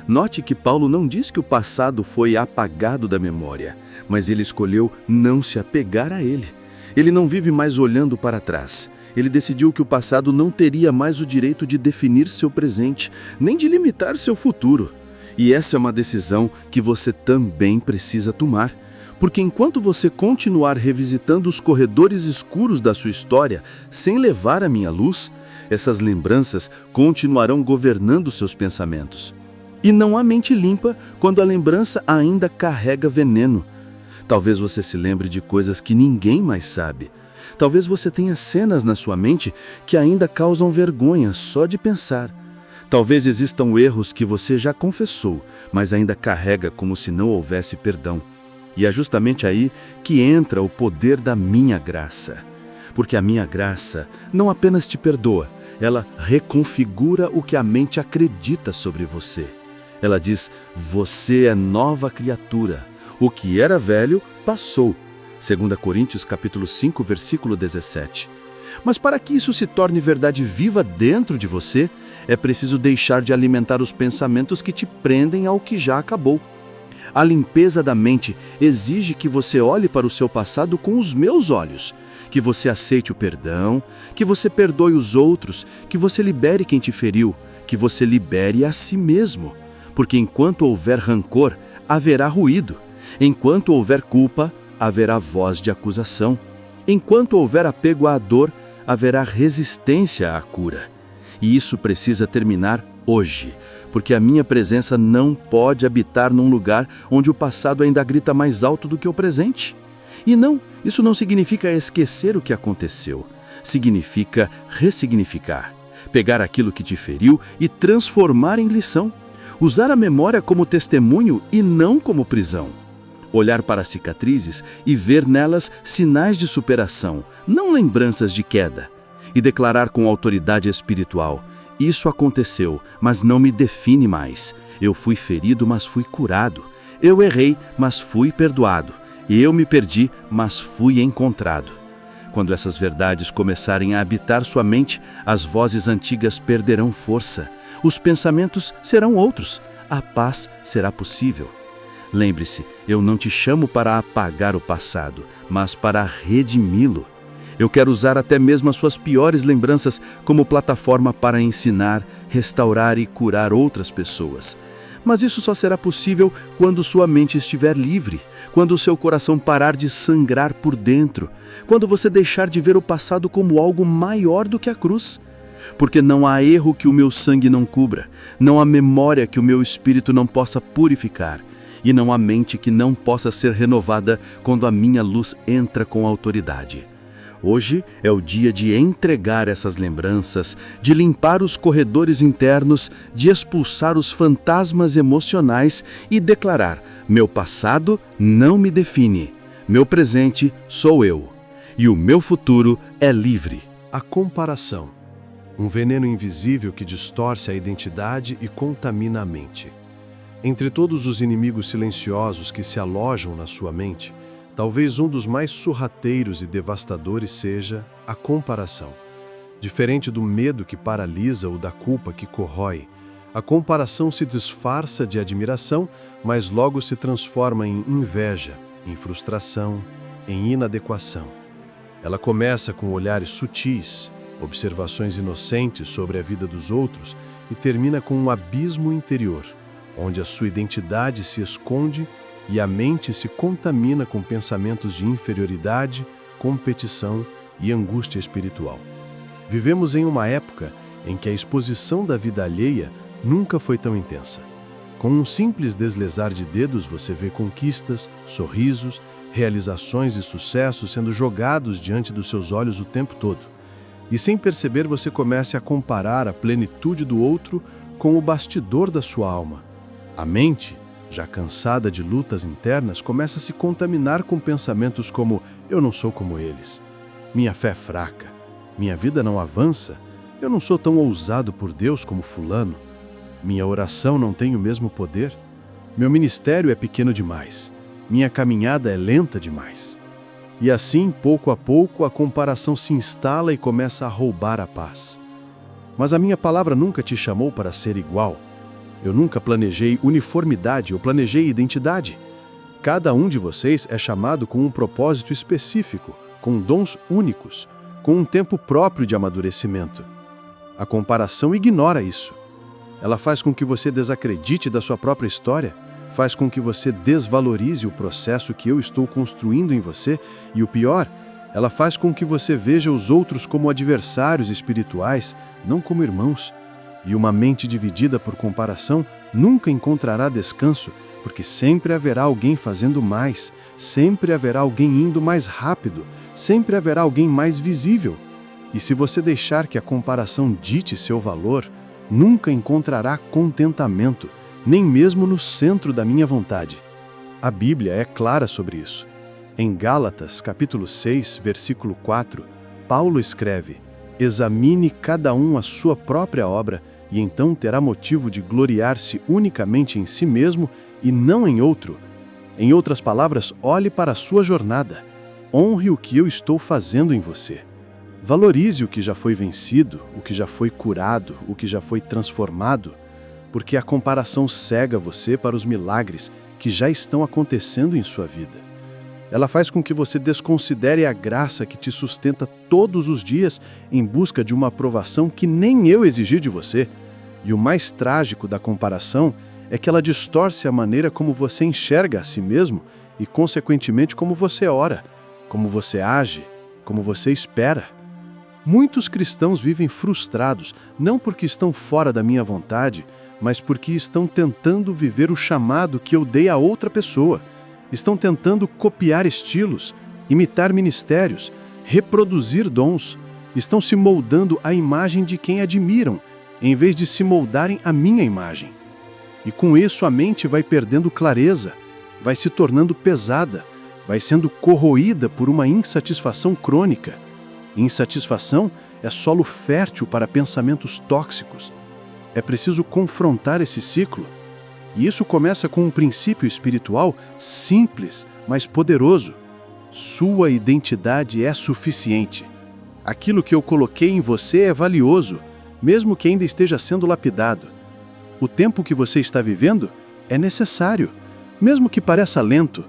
Note que Paulo não diz que o passado foi apagado da memória, mas ele escolheu não se apegar a ele. Ele não vive mais olhando para trás. Ele decidiu que o passado não teria mais o direito de definir seu presente, nem de limitar seu futuro. E essa é uma decisão que você também precisa tomar. Porque enquanto você continuar revisitando os corredores escuros da sua história, sem levar a minha luz, essas lembranças continuarão governando seus pensamentos. E não há mente limpa quando a lembrança ainda carrega veneno. Talvez você se lembre de coisas que ninguém mais sabe. Talvez você tenha cenas na sua mente que ainda causam vergonha só de pensar. Talvez existam erros que você já confessou, mas ainda carrega como se não houvesse perdão. E é justamente aí que entra o poder da minha graça. Porque a minha graça não apenas te perdoa, ela reconfigura o que a mente acredita sobre você. Ela diz: você é nova criatura. O que era velho passou. 2 Coríntios capítulo 5, versículo 17. Mas para que isso se torne verdade viva dentro de você, é preciso deixar de alimentar os pensamentos que te prendem ao que já acabou. A limpeza da mente exige que você olhe para o seu passado com os meus olhos, que você aceite o perdão, que você perdoe os outros, que você libere quem te feriu, que você libere a si mesmo. Porque enquanto houver rancor, haverá ruído. Enquanto houver culpa, haverá voz de acusação. Enquanto houver apego à dor, haverá resistência à cura. E isso precisa terminar hoje, porque a minha presença não pode habitar num lugar onde o passado ainda grita mais alto do que o presente. E não, isso não significa esquecer o que aconteceu. Significa ressignificar. Pegar aquilo que te feriu e transformar em lição. Usar a memória como testemunho e não como prisão. Olhar para as cicatrizes e ver nelas sinais de superação, não lembranças de queda. E declarar com autoridade espiritual: isso aconteceu, mas não me define mais. Eu fui ferido, mas fui curado. Eu errei, mas fui perdoado. Eu me perdi, mas fui encontrado. Quando essas verdades começarem a habitar sua mente, as vozes antigas perderão força. Os pensamentos serão outros. A paz será possível. Lembre-se, eu não te chamo para apagar o passado, mas para redimi-lo. Eu quero usar até mesmo as suas piores lembranças como plataforma para ensinar, restaurar e curar outras pessoas. Mas isso só será possível quando sua mente estiver livre, quando o seu coração parar de sangrar por dentro, quando você deixar de ver o passado como algo maior do que a cruz. Porque não há erro que o meu sangue não cubra, não há memória que o meu espírito não possa purificar, e não há mente que não possa ser renovada quando a minha luz entra com autoridade. Hoje é o dia de entregar essas lembranças, de limpar os corredores internos, de expulsar os fantasmas emocionais e declarar: meu passado não me define, meu presente sou eu, e o meu futuro é livre. A comparação. Um veneno invisível que distorce a identidade e contamina a mente. Entre todos os inimigos silenciosos que se alojam na sua mente, talvez um dos mais sorrateiros e devastadores seja a comparação. Diferente do medo que paralisa ou da culpa que corrói, a comparação se disfarça de admiração, mas logo se transforma em inveja, em frustração, em inadequação. Ela começa com olhares sutis, observações inocentes sobre a vida dos outros e termina com um abismo interior, onde a sua identidade se esconde e a mente se contamina com pensamentos de inferioridade, competição e angústia espiritual. Vivemos em uma época em que a exposição da vida alheia nunca foi tão intensa. Com um simples deslizar de dedos você vê conquistas, sorrisos, realizações e sucessos sendo jogados diante dos seus olhos o tempo todo. E sem perceber você começa a comparar a plenitude do outro com o bastidor da sua alma. A mente, já cansada de lutas internas, começa a se contaminar com pensamentos como: eu não sou como eles, minha fé é fraca, minha vida não avança, Eu não sou tão ousado por Deus como fulano. Minha oração não tem o mesmo poder. Meu ministério é pequeno demais. Minha caminhada é lenta demais. E assim, pouco a pouco, a comparação se instala e começa a roubar a paz. Mas a minha palavra nunca te chamou para ser igual. Eu nunca planejei uniformidade, eu planejei identidade. Cada um de vocês é chamado com um propósito específico, com dons únicos, com um tempo próprio de amadurecimento. A comparação ignora isso. Ela faz com que você desacredite da sua própria história, faz com que você desvalorize o processo que eu estou construindo em você e, o pior, ela faz com que você veja os outros como adversários espirituais, não como irmãos. E uma mente dividida por comparação nunca encontrará descanso, porque sempre haverá alguém fazendo mais, sempre haverá alguém indo mais rápido, sempre haverá alguém mais visível. E se você deixar que a comparação dite seu valor, nunca encontrará contentamento, nem mesmo no centro da minha vontade. A Bíblia é clara sobre isso. Em Gálatas, capítulo 6, versículo 4, Paulo escreve: examine cada um a sua própria obra, e então terá motivo de gloriar-se unicamente em si mesmo e não em outro. Em outras palavras, olhe para a sua jornada. Honre o que eu estou fazendo em você. Valorize o que já foi vencido, o que já foi curado, o que já foi transformado, porque a comparação cega você para os milagres que já estão acontecendo em sua vida. Ela faz com que você desconsidere a graça que te sustenta todos os dias em busca de uma aprovação que nem eu exigi de você. E o mais trágico da comparação é que ela distorce a maneira como você enxerga a si mesmo e, consequentemente, como você ora, como você age, como você espera. Muitos cristãos vivem frustrados, não porque estão fora da minha vontade, mas porque estão tentando viver o chamado que eu dei a outra pessoa. Estão tentando copiar estilos, imitar ministérios, reproduzir dons. Estão se moldando à imagem de quem admiram, em vez de se moldarem à minha imagem. E com isso a mente vai perdendo clareza, vai se tornando pesada, vai sendo corroída por uma insatisfação crônica. Insatisfação é solo fértil para pensamentos tóxicos. É preciso confrontar esse ciclo. E isso começa com um princípio espiritual simples, mas poderoso. Sua identidade é suficiente. Aquilo que eu coloquei em você é valioso, mesmo que ainda esteja sendo lapidado. O tempo que você está vivendo é necessário, mesmo que pareça lento.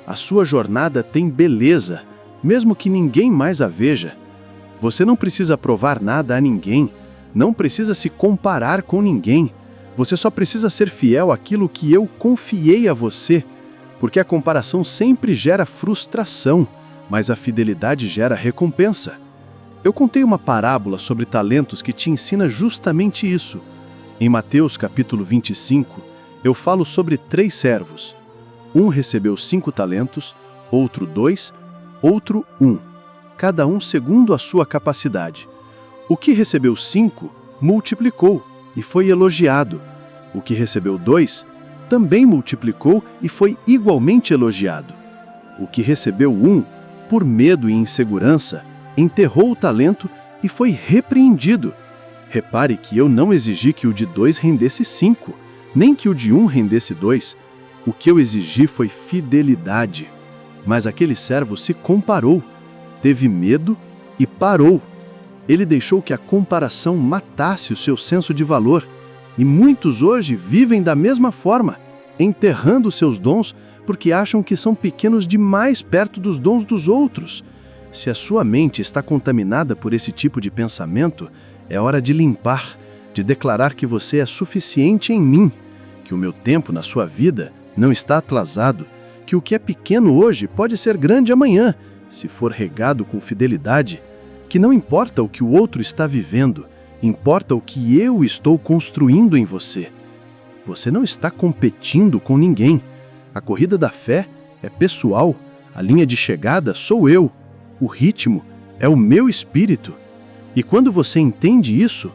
A sua jornada tem beleza, mesmo que ninguém mais a veja. Você não precisa provar nada a ninguém, não precisa se comparar com ninguém. Você só precisa ser fiel àquilo que eu confiei a você, porque a comparação sempre gera frustração, mas a fidelidade gera recompensa. Eu contei uma parábola sobre talentos que te ensina justamente isso. Em Mateus capítulo 25, eu falo sobre 3 servos. Um recebeu 5 talentos, outro 2, outro 1. Cada um segundo a sua capacidade. O que recebeu 5, multiplicou e foi elogiado. O que recebeu 2, também multiplicou e foi igualmente elogiado. O que recebeu 1, por medo e insegurança, enterrou o talento e foi repreendido. Repare que eu não exigi que o de 2 rendesse 5, nem que o de 1 rendesse 2. O que eu exigi foi fidelidade. Mas aquele servo se comparou, teve medo e parou. Ele deixou que a comparação matasse o seu senso de valor. E muitos hoje vivem da mesma forma, enterrando seus dons porque acham que são pequenos demais perto dos dons dos outros. Se a sua mente está contaminada por esse tipo de pensamento, é hora de limpar, de declarar que você é suficiente em mim, que o meu tempo na sua vida não está atrasado, que o que é pequeno hoje pode ser grande amanhã, se for regado com fidelidade, que não importa o que o outro está vivendo, importa o que eu estou construindo em você. Você não está competindo com ninguém. A corrida da fé é pessoal, a linha de chegada sou eu, o ritmo é o meu espírito. E quando você entende isso,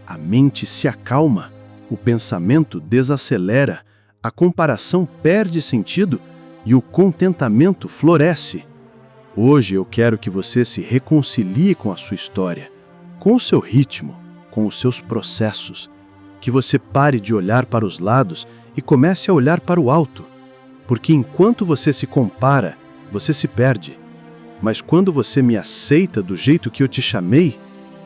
a mente se acalma, o pensamento desacelera, a comparação perde sentido e o contentamento floresce. Hoje eu quero que você se reconcilie com a sua história, com o seu ritmo, com os seus processos, que você pare de olhar para os lados e comece a olhar para o alto, porque enquanto você se compara, você se perde. Mas quando você me aceita do jeito que eu te chamei,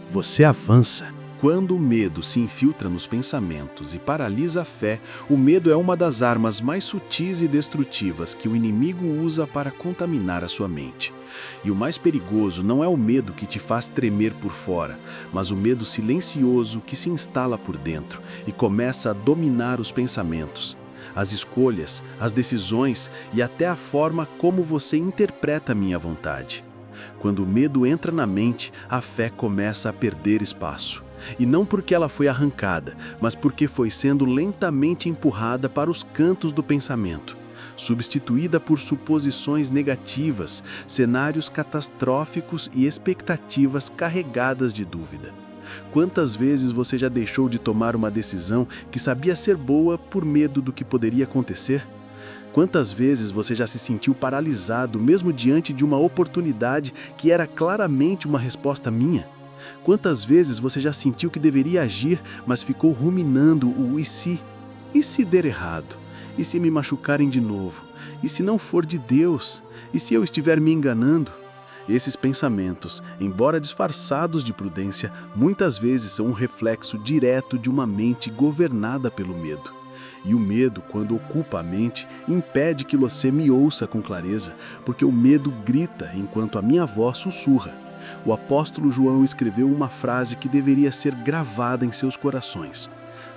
você avança. Quando o medo se infiltra nos pensamentos e paralisa a fé, o medo é uma das armas mais sutis e destrutivas que o inimigo usa para contaminar a sua mente. E o mais perigoso não é o medo que te faz tremer por fora, mas o medo silencioso que se instala por dentro e começa a dominar os pensamentos, as escolhas, as decisões e até a forma como você interpreta a minha vontade. Quando o medo entra na mente, a fé começa a perder espaço. E não porque ela foi arrancada, mas porque foi sendo lentamente empurrada para os cantos do pensamento, substituída por suposições negativas, cenários catastróficos e expectativas carregadas de dúvida. Quantas vezes você já deixou de tomar uma decisão que sabia ser boa por medo do que poderia acontecer? Quantas vezes você já se sentiu paralisado mesmo diante de uma oportunidade que era claramente uma resposta minha? Quantas vezes você já sentiu que deveria agir, mas ficou ruminando o e se? E se der errado? E se me machucarem de novo? E se não for de Deus? E se eu estiver me enganando? Esses pensamentos, embora disfarçados de prudência, muitas vezes são um reflexo direto de uma mente governada pelo medo. E o medo, quando ocupa a mente, impede que você me ouça com clareza, porque o medo grita enquanto a minha voz sussurra. O apóstolo João escreveu uma frase que deveria ser gravada em seus corações: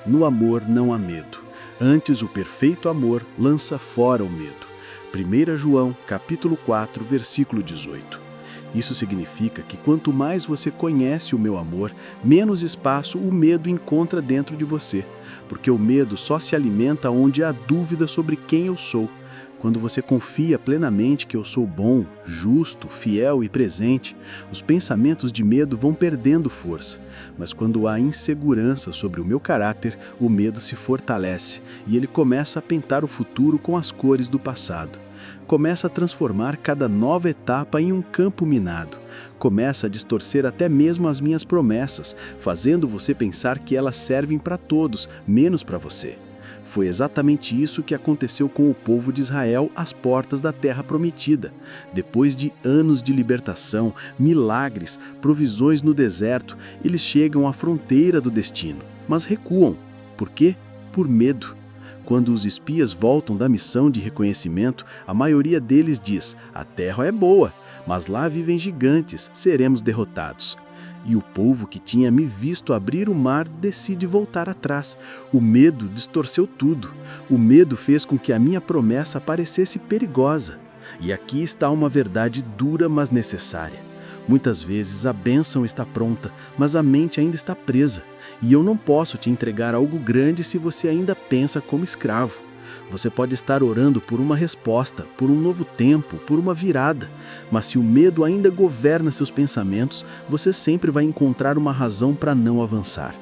no amor não há medo, antes o perfeito amor lança fora o medo. 1 João, capítulo 4, versículo 18. Isso significa que quanto mais você conhece o meu amor, menos espaço o medo encontra dentro de você, porque o medo só se alimenta onde há dúvida sobre quem eu sou. Quando você confia plenamente que eu sou bom, justo, fiel e presente, os pensamentos de medo vão perdendo força. Mas quando há insegurança sobre o meu caráter, o medo se fortalece e ele começa a pintar o futuro com as cores do passado. Começa a transformar cada nova etapa em um campo minado. Começa a distorcer até mesmo as minhas promessas, fazendo você pensar que elas servem para todos, menos para você. Foi exatamente isso que aconteceu com o povo de Israel às portas da Terra Prometida. Depois de anos de libertação, milagres, provisões no deserto, eles chegam à fronteira do destino, mas recuam. Por quê? Por medo. Quando os espias voltam da missão de reconhecimento, a maioria deles diz: a terra é boa, mas lá vivem gigantes, seremos derrotados. E o povo que tinha me visto abrir o mar decide voltar atrás. O medo distorceu tudo. O medo fez com que a minha promessa parecesse perigosa. E aqui está uma verdade dura, mas necessária. Muitas vezes a bênção está pronta, mas a mente ainda está presa. E eu não posso te entregar algo grande se você ainda pensa como escravo. Você pode estar orando por uma resposta, por um novo tempo, por uma virada, mas se o medo ainda governa seus pensamentos, você sempre vai encontrar uma razão para não avançar.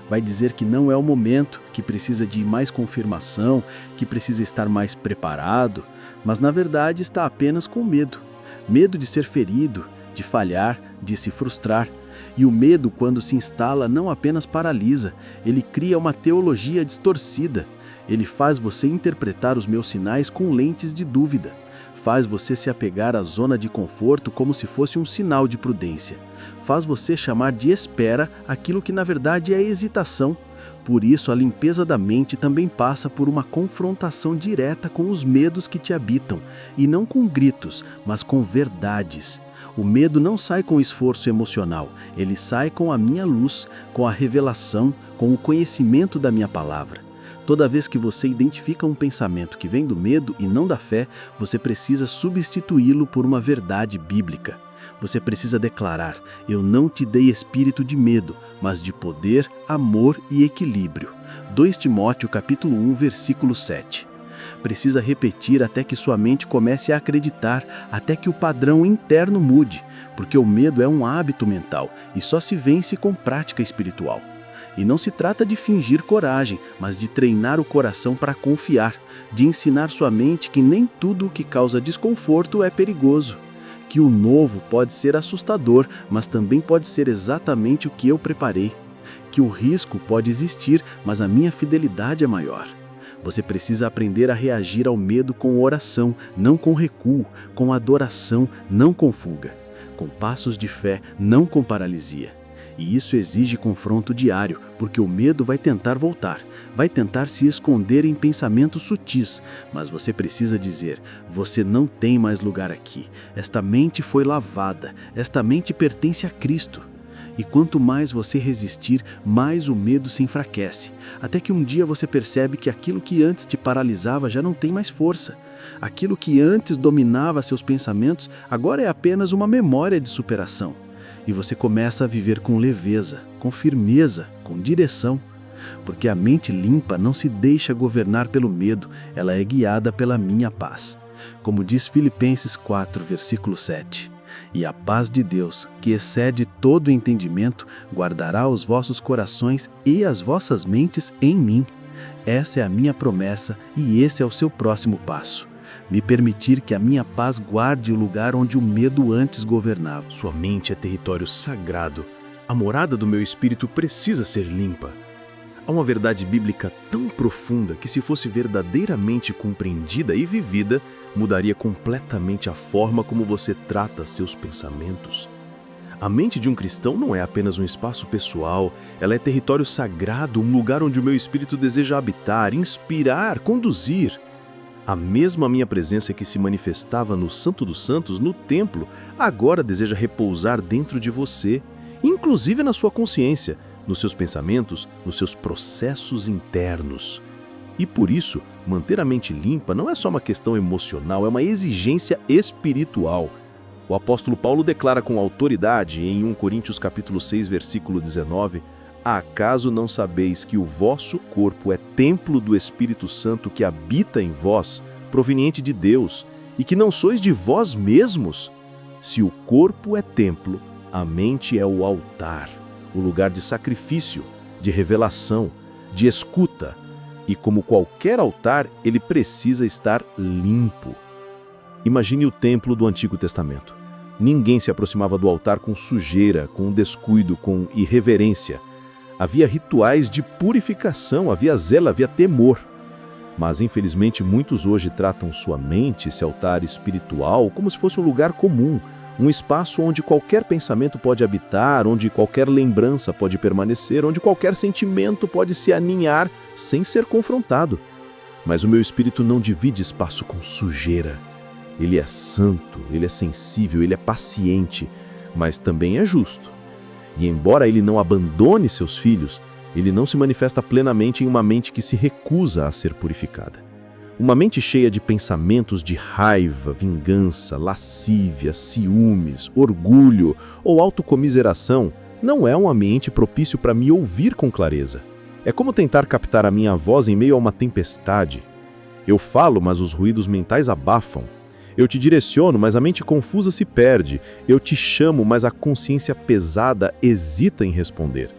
Vai dizer que não é o momento, que precisa de mais confirmação, que precisa estar mais preparado, mas na verdade está apenas com medo. Medo de ser ferido, de falhar, de se frustrar. E o medo, quando se instala, não apenas paralisa, ele cria uma teologia distorcida. Ele faz você interpretar os meus sinais com lentes de dúvida. Faz você se apegar à zona de conforto como se fosse um sinal de prudência. Faz você chamar de espera aquilo que na verdade é hesitação. Por isso, a limpeza da mente também passa por uma confrontação direta com os medos que te habitam, e não com gritos, mas com verdades. O medo não sai com esforço emocional, ele sai com a minha luz, com a revelação, com o conhecimento da minha palavra. Toda vez que você identifica um pensamento que vem do medo e não da fé, você precisa substituí-lo por uma verdade bíblica. Você precisa declarar: eu não te dei espírito de medo, mas de poder, amor e equilíbrio. 2 Timóteo capítulo 1, versículo 7. Precisa repetir até que sua mente comece a acreditar, até que o padrão interno mude, porque o medo é um hábito mental e só se vence com prática espiritual. E não se trata de fingir coragem, mas de treinar o coração para confiar, de ensinar sua mente que nem tudo o que causa desconforto é perigoso. Que o novo pode ser assustador, mas também pode ser exatamente o que eu preparei. que o risco pode existir, mas a minha fidelidade é maior. Você precisa aprender a reagir ao medo com oração, não com recuo, com adoração, não com fuga, com passos de fé, não com paralisia. E isso exige confronto diário, porque o medo vai tentar voltar, vai tentar se esconder em pensamentos sutis, mas você precisa dizer: você não tem mais lugar aqui. Esta mente foi lavada, esta mente pertence a Cristo. E quanto mais você resistir, mais o medo se enfraquece, até que um dia você percebe que aquilo que antes te paralisava já não tem mais força. Aquilo que antes dominava seus pensamentos agora é apenas uma memória de superação. E você começa a viver com leveza, com firmeza, com direção. Porque a mente limpa não se deixa governar pelo medo, ela é guiada pela minha paz. Como diz Filipenses 4, versículo 7. E a paz de Deus, que excede todo entendimento, guardará os vossos corações e as vossas mentes em mim. Essa é a minha promessa e esse é o seu próximo passo. Me permitir que a minha paz guarde o lugar onde o medo antes governava. Sua mente é território sagrado. A morada do meu espírito precisa ser limpa. Há uma verdade bíblica tão profunda que, se fosse verdadeiramente compreendida e vivida, mudaria completamente a forma como você trata seus pensamentos. A mente de um cristão não é apenas um espaço pessoal, ela é território sagrado, um lugar onde o meu espírito deseja habitar, inspirar, conduzir. A mesma minha presença que se manifestava no Santo dos Santos, no templo, agora deseja repousar dentro de você, inclusive na sua consciência, nos seus pensamentos, nos seus processos internos. E por isso, manter a mente limpa não é só uma questão emocional, é uma exigência espiritual. O apóstolo Paulo declara com autoridade em 1 Coríntios capítulo 6, versículo 19: acaso não sabeis que o vosso corpo é templo do Espírito Santo que habita em vós, proveniente de Deus, e que não sois de vós mesmos? Se o corpo é templo, a mente é o altar, o lugar de sacrifício, de revelação, de escuta. E como qualquer altar, ele precisa estar limpo. Imagine o templo do Antigo Testamento. Ninguém se aproximava do altar com sujeira, com descuido, com irreverência. Havia rituais de purificação, havia zelo, havia temor. Mas, infelizmente, muitos hoje tratam sua mente, esse altar espiritual, como se fosse um lugar comum, um espaço onde qualquer pensamento pode habitar, onde qualquer lembrança pode permanecer, onde qualquer sentimento pode se aninhar sem ser confrontado. Mas o meu espírito não divide espaço com sujeira. Ele é santo, ele é sensível, ele é paciente, mas também é justo. E embora ele não abandone seus filhos, ele não se manifesta plenamente em uma mente que se recusa a ser purificada. Uma mente cheia de pensamentos de raiva, vingança, lascívia, ciúmes, orgulho ou autocomiseração não é um ambiente propício para me ouvir com clareza. É como tentar captar a minha voz em meio a uma tempestade. Eu falo, mas os ruídos mentais abafam. Eu te direciono, mas a mente confusa se perde. Eu te chamo, mas a consciência pesada hesita em responder.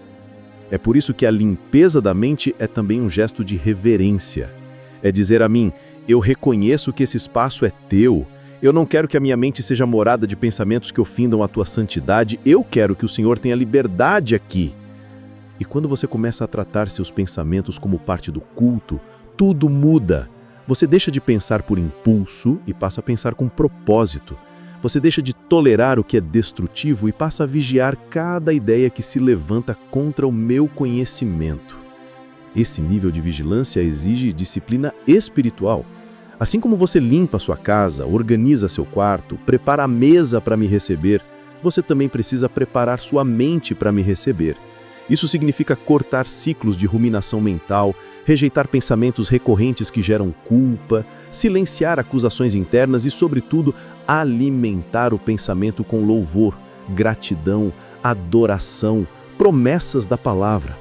É por isso que a limpeza da mente é também um gesto de reverência. É dizer a mim: eu reconheço que esse espaço é teu. Eu não quero que a minha mente seja morada de pensamentos que ofendam a tua santidade. Eu quero que o Senhor tenha liberdade aqui. E quando você começa a tratar seus pensamentos como parte do culto, tudo muda. Você deixa de pensar por impulso e passa a pensar com propósito. Você deixa de tolerar o que é destrutivo e passa a vigiar cada ideia que se levanta contra o meu conhecimento. Esse nível de vigilância exige disciplina espiritual. Assim como você limpa sua casa, organiza seu quarto, prepara a mesa para me receber, você também precisa preparar sua mente para me receber. Isso significa cortar ciclos de ruminação mental, rejeitar pensamentos recorrentes que geram culpa, silenciar acusações internas e, sobretudo, alimentar o pensamento com louvor, gratidão, adoração, promessas da palavra.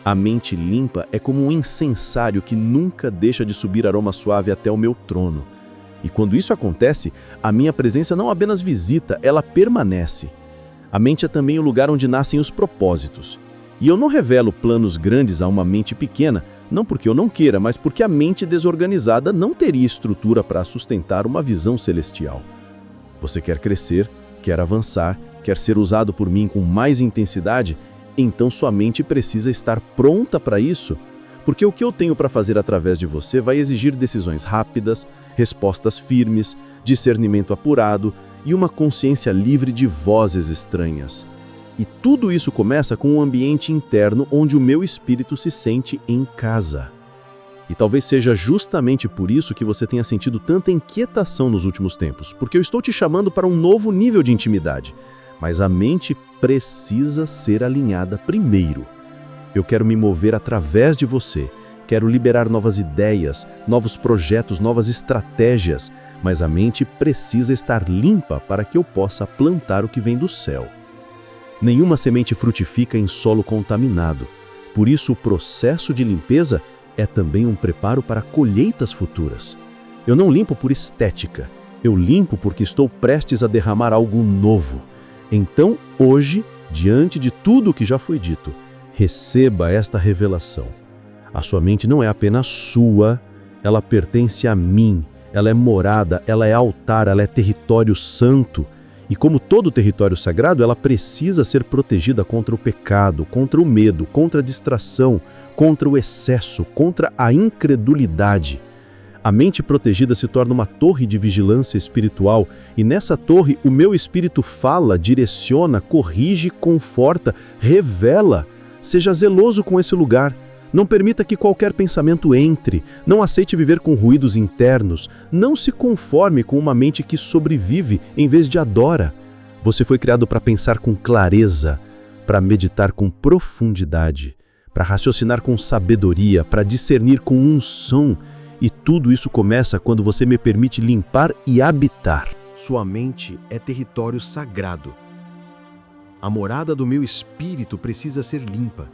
A mente limpa é como um incensário que nunca deixa de subir aroma suave até o meu trono. E quando isso acontece, a minha presença não apenas visita, ela permanece. A mente é também o lugar onde nascem os propósitos. E eu não revelo planos grandes a uma mente pequena, não porque eu não queira, mas porque a mente desorganizada não teria estrutura para sustentar uma visão celestial. Você quer crescer, quer avançar, quer ser usado por mim com mais intensidade? então sua mente precisa estar pronta para isso, porque o que eu tenho para fazer através de você vai exigir decisões rápidas, respostas firmes, discernimento apurado e uma consciência livre de vozes estranhas. E tudo isso começa com um ambiente interno onde o meu espírito se sente em casa. E talvez seja justamente por isso que você tenha sentido tanta inquietação nos últimos tempos, porque eu estou te chamando para um novo nível de intimidade. Mas a mente precisa ser alinhada primeiro. Eu quero me mover através de você, quero liberar novas ideias, novos projetos, novas estratégias, mas a mente precisa estar limpa para que eu possa plantar o que vem do céu. Nenhuma semente frutifica em solo contaminado, por isso o processo de limpeza é também um preparo para colheitas futuras. Eu não limpo por estética, eu limpo porque estou prestes a derramar algo novo. Então, hoje, diante de tudo o que já foi dito, receba esta revelação. A sua mente não é apenas sua, ela pertence a mim, ela é morada, ela é altar, ela é território santo. E como todo território sagrado, ela precisa ser protegida contra o pecado, contra o medo, contra a distração, contra o excesso, contra a incredulidade. A mente protegida se torna uma torre de vigilância espiritual, e nessa torre o meu espírito fala, direciona, corrige, conforta, revela. Seja zeloso com esse lugar. Não permita que qualquer pensamento entre, não aceite viver com ruídos internos, não se conforme com uma mente que sobrevive em vez de adora. Você foi criado para pensar com clareza, para meditar com profundidade, para raciocinar com sabedoria, para discernir com unção, e tudo isso começa quando você me permite limpar e habitar. Sua mente é território sagrado. A morada do meu espírito precisa ser limpa.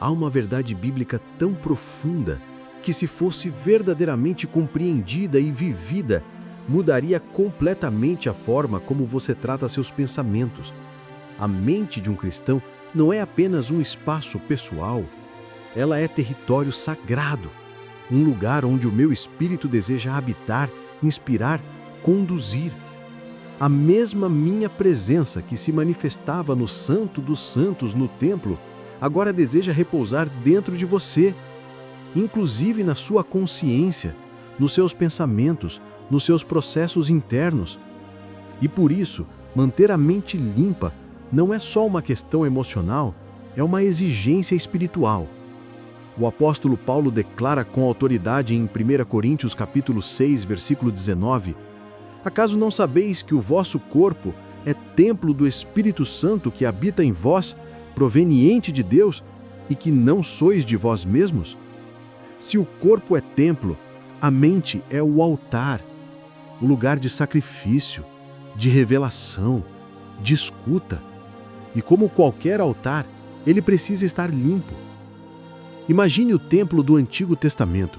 Há uma verdade bíblica tão profunda que, se fosse verdadeiramente compreendida e vivida, mudaria completamente a forma como você trata seus pensamentos. A mente de um cristão não é apenas um espaço pessoal, ela é território sagrado, um lugar onde o meu espírito deseja habitar, inspirar, conduzir. A mesma minha presença que se manifestava no Santo dos Santos no templo, agora deseja repousar dentro de você, inclusive na sua consciência, nos seus pensamentos, nos seus processos internos. E por isso, manter a mente limpa não é só uma questão emocional, é uma exigência espiritual. O apóstolo Paulo declara com autoridade em 1 Coríntios capítulo 6, versículo 19: "Acaso não sabeis que o vosso corpo é templo do Espírito Santo que habita em vós, proveniente de Deus, e que não sois de vós mesmos?" Se o corpo é templo, a mente é o altar, o lugar de sacrifício, de revelação, de escuta. E como qualquer altar, ele precisa estar limpo. Imagine o templo do Antigo Testamento.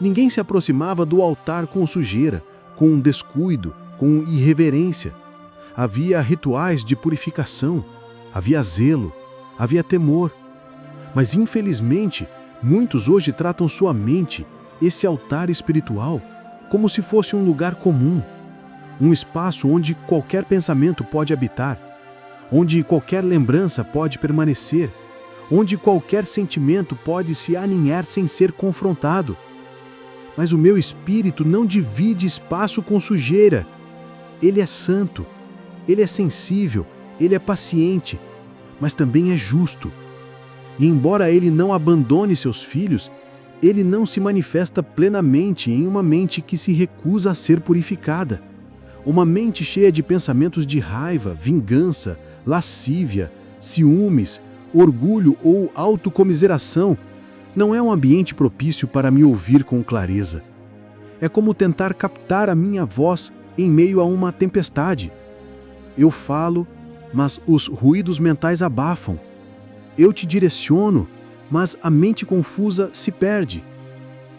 Ninguém se aproximava do altar com sujeira, com descuido, com irreverência. Havia rituais de purificação, havia zelo, havia temor. Mas, infelizmente, muitos hoje tratam sua mente, esse altar espiritual, como se fosse um lugar comum, um espaço onde qualquer pensamento pode habitar, onde qualquer lembrança pode permanecer, onde qualquer sentimento pode se aninhar sem ser confrontado. Mas o meu espírito não divide espaço com sujeira. Ele é santo, ele é sensível, ele é paciente, mas também é justo. E embora ele não abandone seus filhos, ele não se manifesta plenamente em uma mente que se recusa a ser purificada. Uma mente cheia de pensamentos de raiva, vingança, lascívia, ciúmes, orgulho ou autocomiseração não é um ambiente propício para me ouvir com clareza. É como tentar captar a minha voz em meio a uma tempestade. Eu falo, mas os ruídos mentais abafam. Eu te direciono, mas a mente confusa se perde.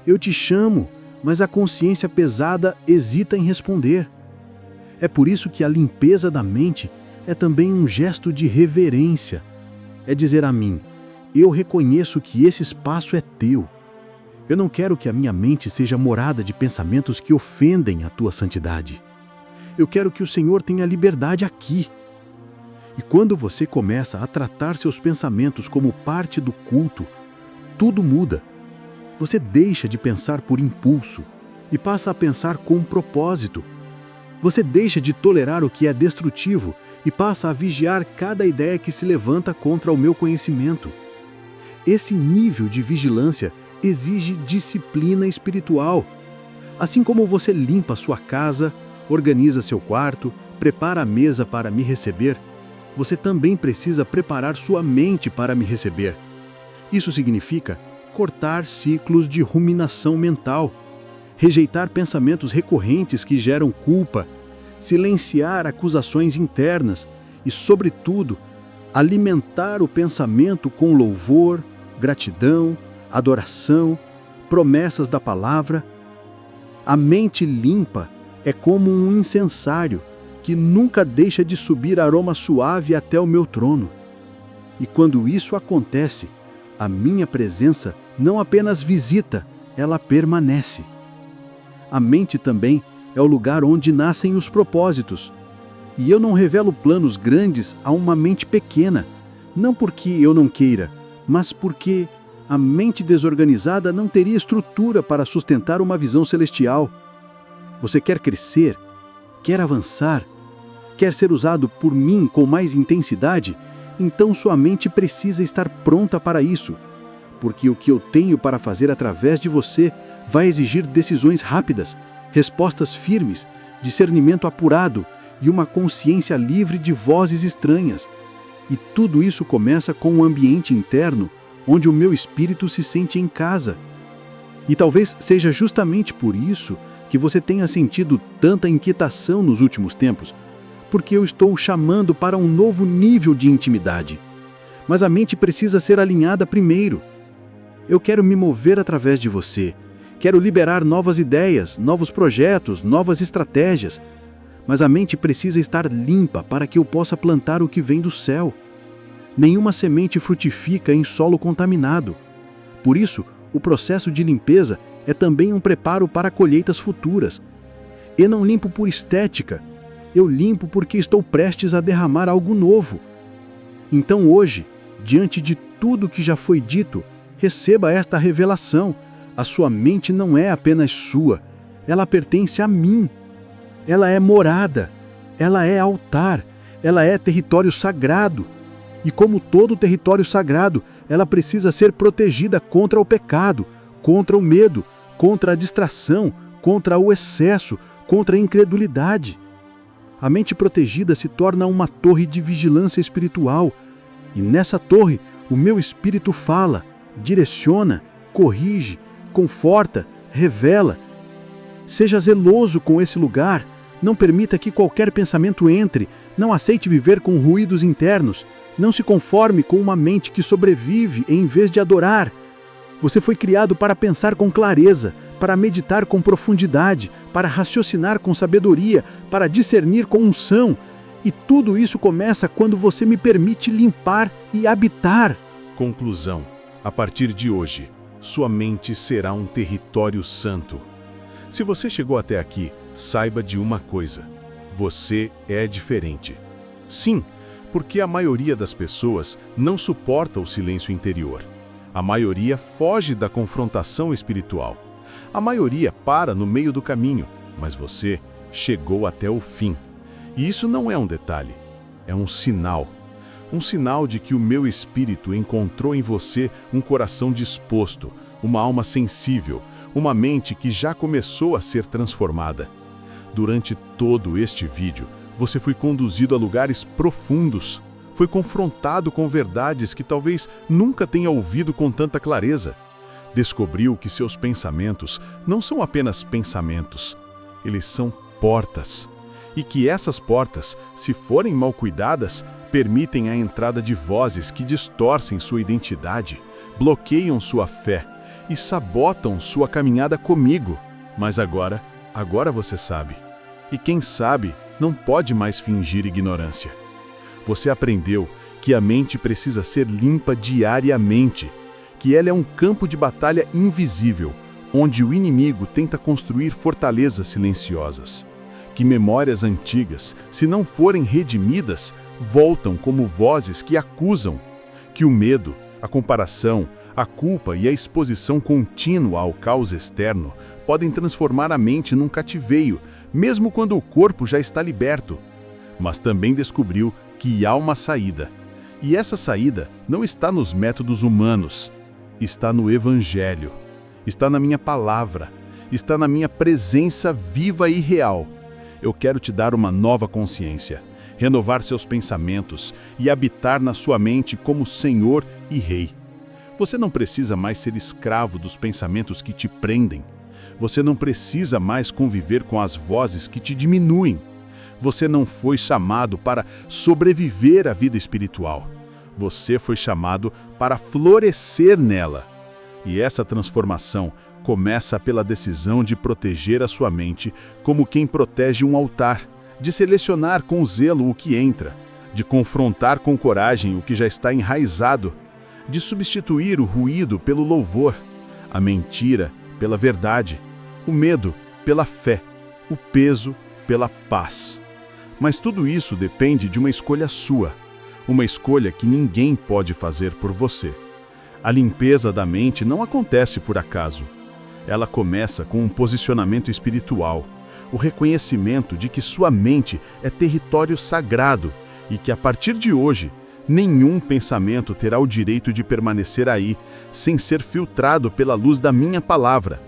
Eu te chamo, mas a consciência pesada hesita em responder. É por isso que a limpeza da mente é também um gesto de reverência. É dizer a mim: eu reconheço que esse espaço é teu. Eu não quero que a minha mente seja morada de pensamentos que ofendem a tua santidade. Eu quero que o Senhor tenha liberdade aqui. E quando você começa a tratar seus pensamentos como parte do culto, tudo muda. Você deixa de pensar por impulso e passa a pensar com propósito. Você deixa de tolerar o que é destrutivo e passa a vigiar cada ideia que se levanta contra o meu conhecimento. Esse nível de vigilância exige disciplina espiritual. Assim como você limpa sua casa, organiza seu quarto, prepara a mesa para me receber, você também precisa preparar sua mente para me receber. Isso significa cortar ciclos de ruminação mental, rejeitar pensamentos recorrentes que geram culpa, silenciar acusações internas e, sobretudo, alimentar o pensamento com louvor, gratidão, adoração, promessas da palavra. A mente limpa é como um incensário que nunca deixa de subir aroma suave até o meu trono. E quando isso acontece, a minha presença não apenas visita, ela permanece. A mente também é o lugar onde nascem os propósitos. E eu não revelo planos grandes a uma mente pequena, não porque eu não queira, mas porque a mente desorganizada não teria estrutura para sustentar uma visão celestial. Você quer crescer? Quer avançar? Quer ser usado por mim com mais intensidade? Então sua mente precisa estar pronta para isso. Porque o que eu tenho para fazer através de você vai exigir decisões rápidas, respostas firmes, discernimento apurado e uma consciência livre de vozes estranhas. E tudo isso começa com um ambiente interno onde o meu espírito se sente em casa. E talvez seja justamente por isso que você tenha sentido tanta inquietação nos últimos tempos, porque eu estou chamando para um novo nível de intimidade. Mas a mente precisa ser alinhada primeiro. Eu quero me mover através de você. Quero liberar novas ideias, novos projetos, novas estratégias. Mas a mente precisa estar limpa para que eu possa plantar o que vem do céu. Nenhuma semente frutifica em solo contaminado. Por isso, o processo de limpeza é também um preparo para colheitas futuras. Eu não limpo por estética. Eu limpo porque estou prestes a derramar algo novo. Então hoje, diante de tudo que já foi dito, receba esta revelação. A sua mente não é apenas sua, ela pertence a mim. Ela é morada, ela é altar, ela é território sagrado. E como todo território sagrado, ela precisa ser protegida contra o pecado, contra o medo, contra a distração, contra o excesso, contra a incredulidade. A mente protegida se torna uma torre de vigilância espiritual. E nessa torre, o meu espírito fala, direciona, corrige, conforta, revela. Seja zeloso com esse lugar. Não permita que qualquer pensamento entre. Não aceite viver com ruídos internos. Não se conforme com uma mente que sobrevive em vez de adorar. Você foi criado para pensar com clareza, para meditar com profundidade, para raciocinar com sabedoria, para discernir com unção. E tudo isso começa quando você me permite limpar e habitar. Conclusão. A partir de hoje, sua mente será um território santo. Se você chegou até aqui, saiba de uma coisa. Você é diferente. Sim, porque a maioria das pessoas não suporta o silêncio interior. A maioria foge da confrontação espiritual. A maioria para no meio do caminho, mas você chegou até o fim. E isso não é um detalhe, é um sinal. Um sinal de que o meu espírito encontrou em você um coração disposto, uma alma sensível, uma mente que já começou a ser transformada. Durante todo este vídeo, você foi conduzido a lugares profundos, foi confrontado com verdades que talvez nunca tenha ouvido com tanta clareza. Descobriu que seus pensamentos não são apenas pensamentos, eles são portas. E que essas portas, se forem mal cuidadas, permitem a entrada de vozes que distorcem sua identidade, bloqueiam sua fé e sabotam sua caminhada comigo. Mas agora você sabe. E quem sabe não pode mais fingir ignorância. Você aprendeu que a mente precisa ser limpa diariamente, que ela é um campo de batalha invisível, onde o inimigo tenta construir fortalezas silenciosas. Que memórias antigas, se não forem redimidas, voltam como vozes que acusam, que o medo, a comparação, a culpa e a exposição contínua ao caos externo podem transformar a mente num cativeiro, mesmo quando o corpo já está liberto. Mas também descobriu que há uma saída. E essa saída não está nos métodos humanos, está no Evangelho, está na minha palavra, está na minha presença viva e real. Eu quero te dar uma nova consciência, renovar seus pensamentos e habitar na sua mente como Senhor e Rei. Você não precisa mais ser escravo dos pensamentos que te prendem. Você não precisa mais conviver com as vozes que te diminuem. Você não foi chamado para sobreviver à vida espiritual. Você foi chamado para florescer nela. E essa transformação começa pela decisão de proteger a sua mente como quem protege um altar, de selecionar com zelo o que entra, de confrontar com coragem o que já está enraizado, de substituir o ruído pelo louvor, a mentira pela verdade, o medo pela fé, o peso pela paz. Mas tudo isso depende de uma escolha sua, uma escolha que ninguém pode fazer por você. A limpeza da mente não acontece por acaso. Ela começa com um posicionamento espiritual, o reconhecimento de que sua mente é território sagrado e que a partir de hoje, nenhum pensamento terá o direito de permanecer aí, sem ser filtrado pela luz da minha palavra.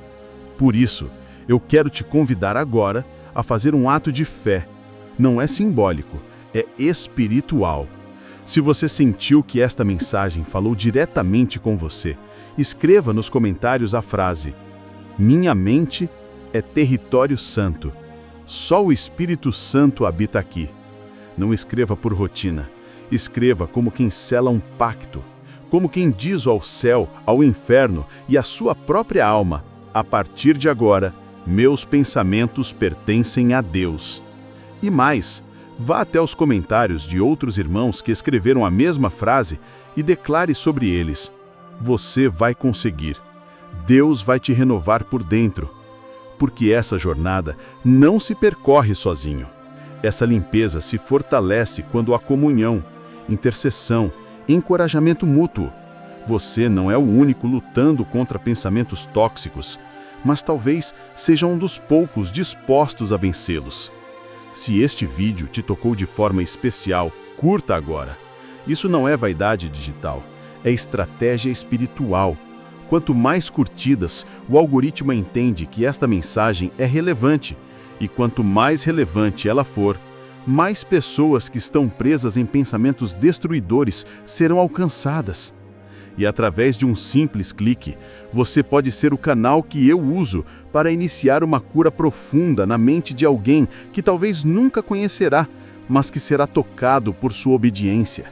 Por isso, eu quero te convidar agora a fazer um ato de fé. Não é simbólico, é espiritual. Se você sentiu que esta mensagem falou diretamente com você, escreva nos comentários a frase: "Minha mente é território santo. Só o Espírito Santo habita aqui." Não escreva por rotina. Escreva como quem sela um pacto, como quem diz ao céu, ao inferno e à sua própria alma: a partir de agora, meus pensamentos pertencem a Deus. E mais, vá até os comentários de outros irmãos que escreveram a mesma frase e declare sobre eles: você vai conseguir. Deus vai te renovar por dentro. Porque essa jornada não se percorre sozinho. Essa limpeza se fortalece quando há comunhão, intercessão, encorajamento mútuo. Você não é o único lutando contra pensamentos tóxicos, mas talvez seja um dos poucos dispostos a vencê-los. Se este vídeo te tocou de forma especial, curta agora. Isso não é vaidade digital, é estratégia espiritual. Quanto mais curtidas, o algoritmo entende que esta mensagem é relevante, e quanto mais relevante ela for, mais pessoas que estão presas em pensamentos destruidores serão alcançadas. E através de um simples clique, você pode ser o canal que eu uso para iniciar uma cura profunda na mente de alguém que talvez nunca conhecerá, mas que será tocado por sua obediência.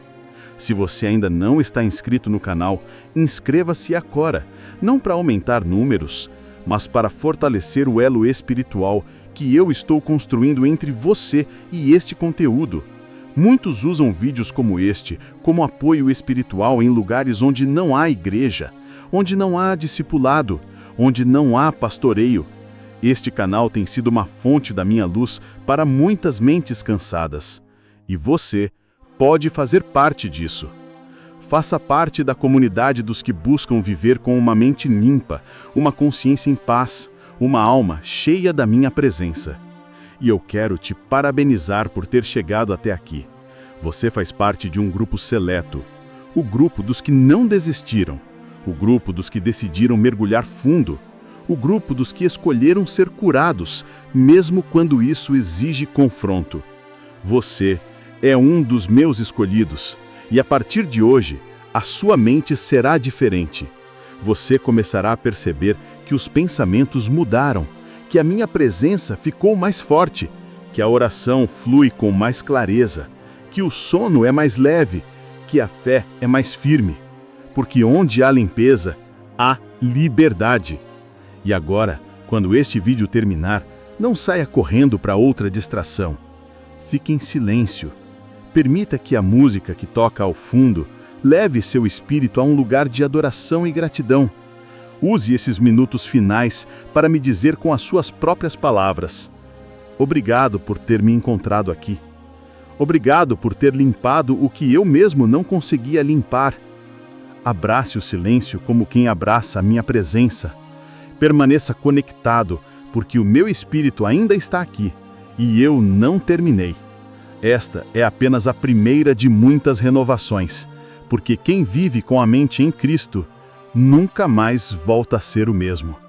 Se você ainda não está inscrito no canal, inscreva-se agora, não para aumentar números, mas para fortalecer o elo espiritual que eu estou construindo entre você e este conteúdo. Muitos usam vídeos como este como apoio espiritual em lugares onde não há igreja, onde não há discipulado, onde não há pastoreio. Este canal tem sido uma fonte da minha luz para muitas mentes cansadas. E você pode fazer parte disso. Faça parte da comunidade dos que buscam viver com uma mente limpa, uma consciência em paz, uma alma cheia da minha presença. E eu quero te parabenizar por ter chegado até aqui. Você faz parte de um grupo seleto, o grupo dos que não desistiram, o grupo dos que decidiram mergulhar fundo, o grupo dos que escolheram ser curados, mesmo quando isso exige confronto. Você é um dos meus escolhidos, e a partir de hoje, a sua mente será diferente. Você começará a perceber que os pensamentos mudaram, que a minha presença ficou mais forte, que a oração flui com mais clareza, que o sono é mais leve, que a fé é mais firme. Porque onde há limpeza, há liberdade. E agora, quando este vídeo terminar, não saia correndo para outra distração. Fique em silêncio. Permita que a música que toca ao fundo leve seu espírito a um lugar de adoração e gratidão. Use esses minutos finais para me dizer com as suas próprias palavras: obrigado por ter me encontrado aqui. Obrigado por ter limpado o que eu mesmo não conseguia limpar. Abrace o silêncio como quem abraça a minha presença. Permaneça conectado, porque o meu espírito ainda está aqui, e eu não terminei. Esta é apenas a primeira de muitas renovações, porque quem vive com a mente em Cristo nunca mais volta a ser o mesmo.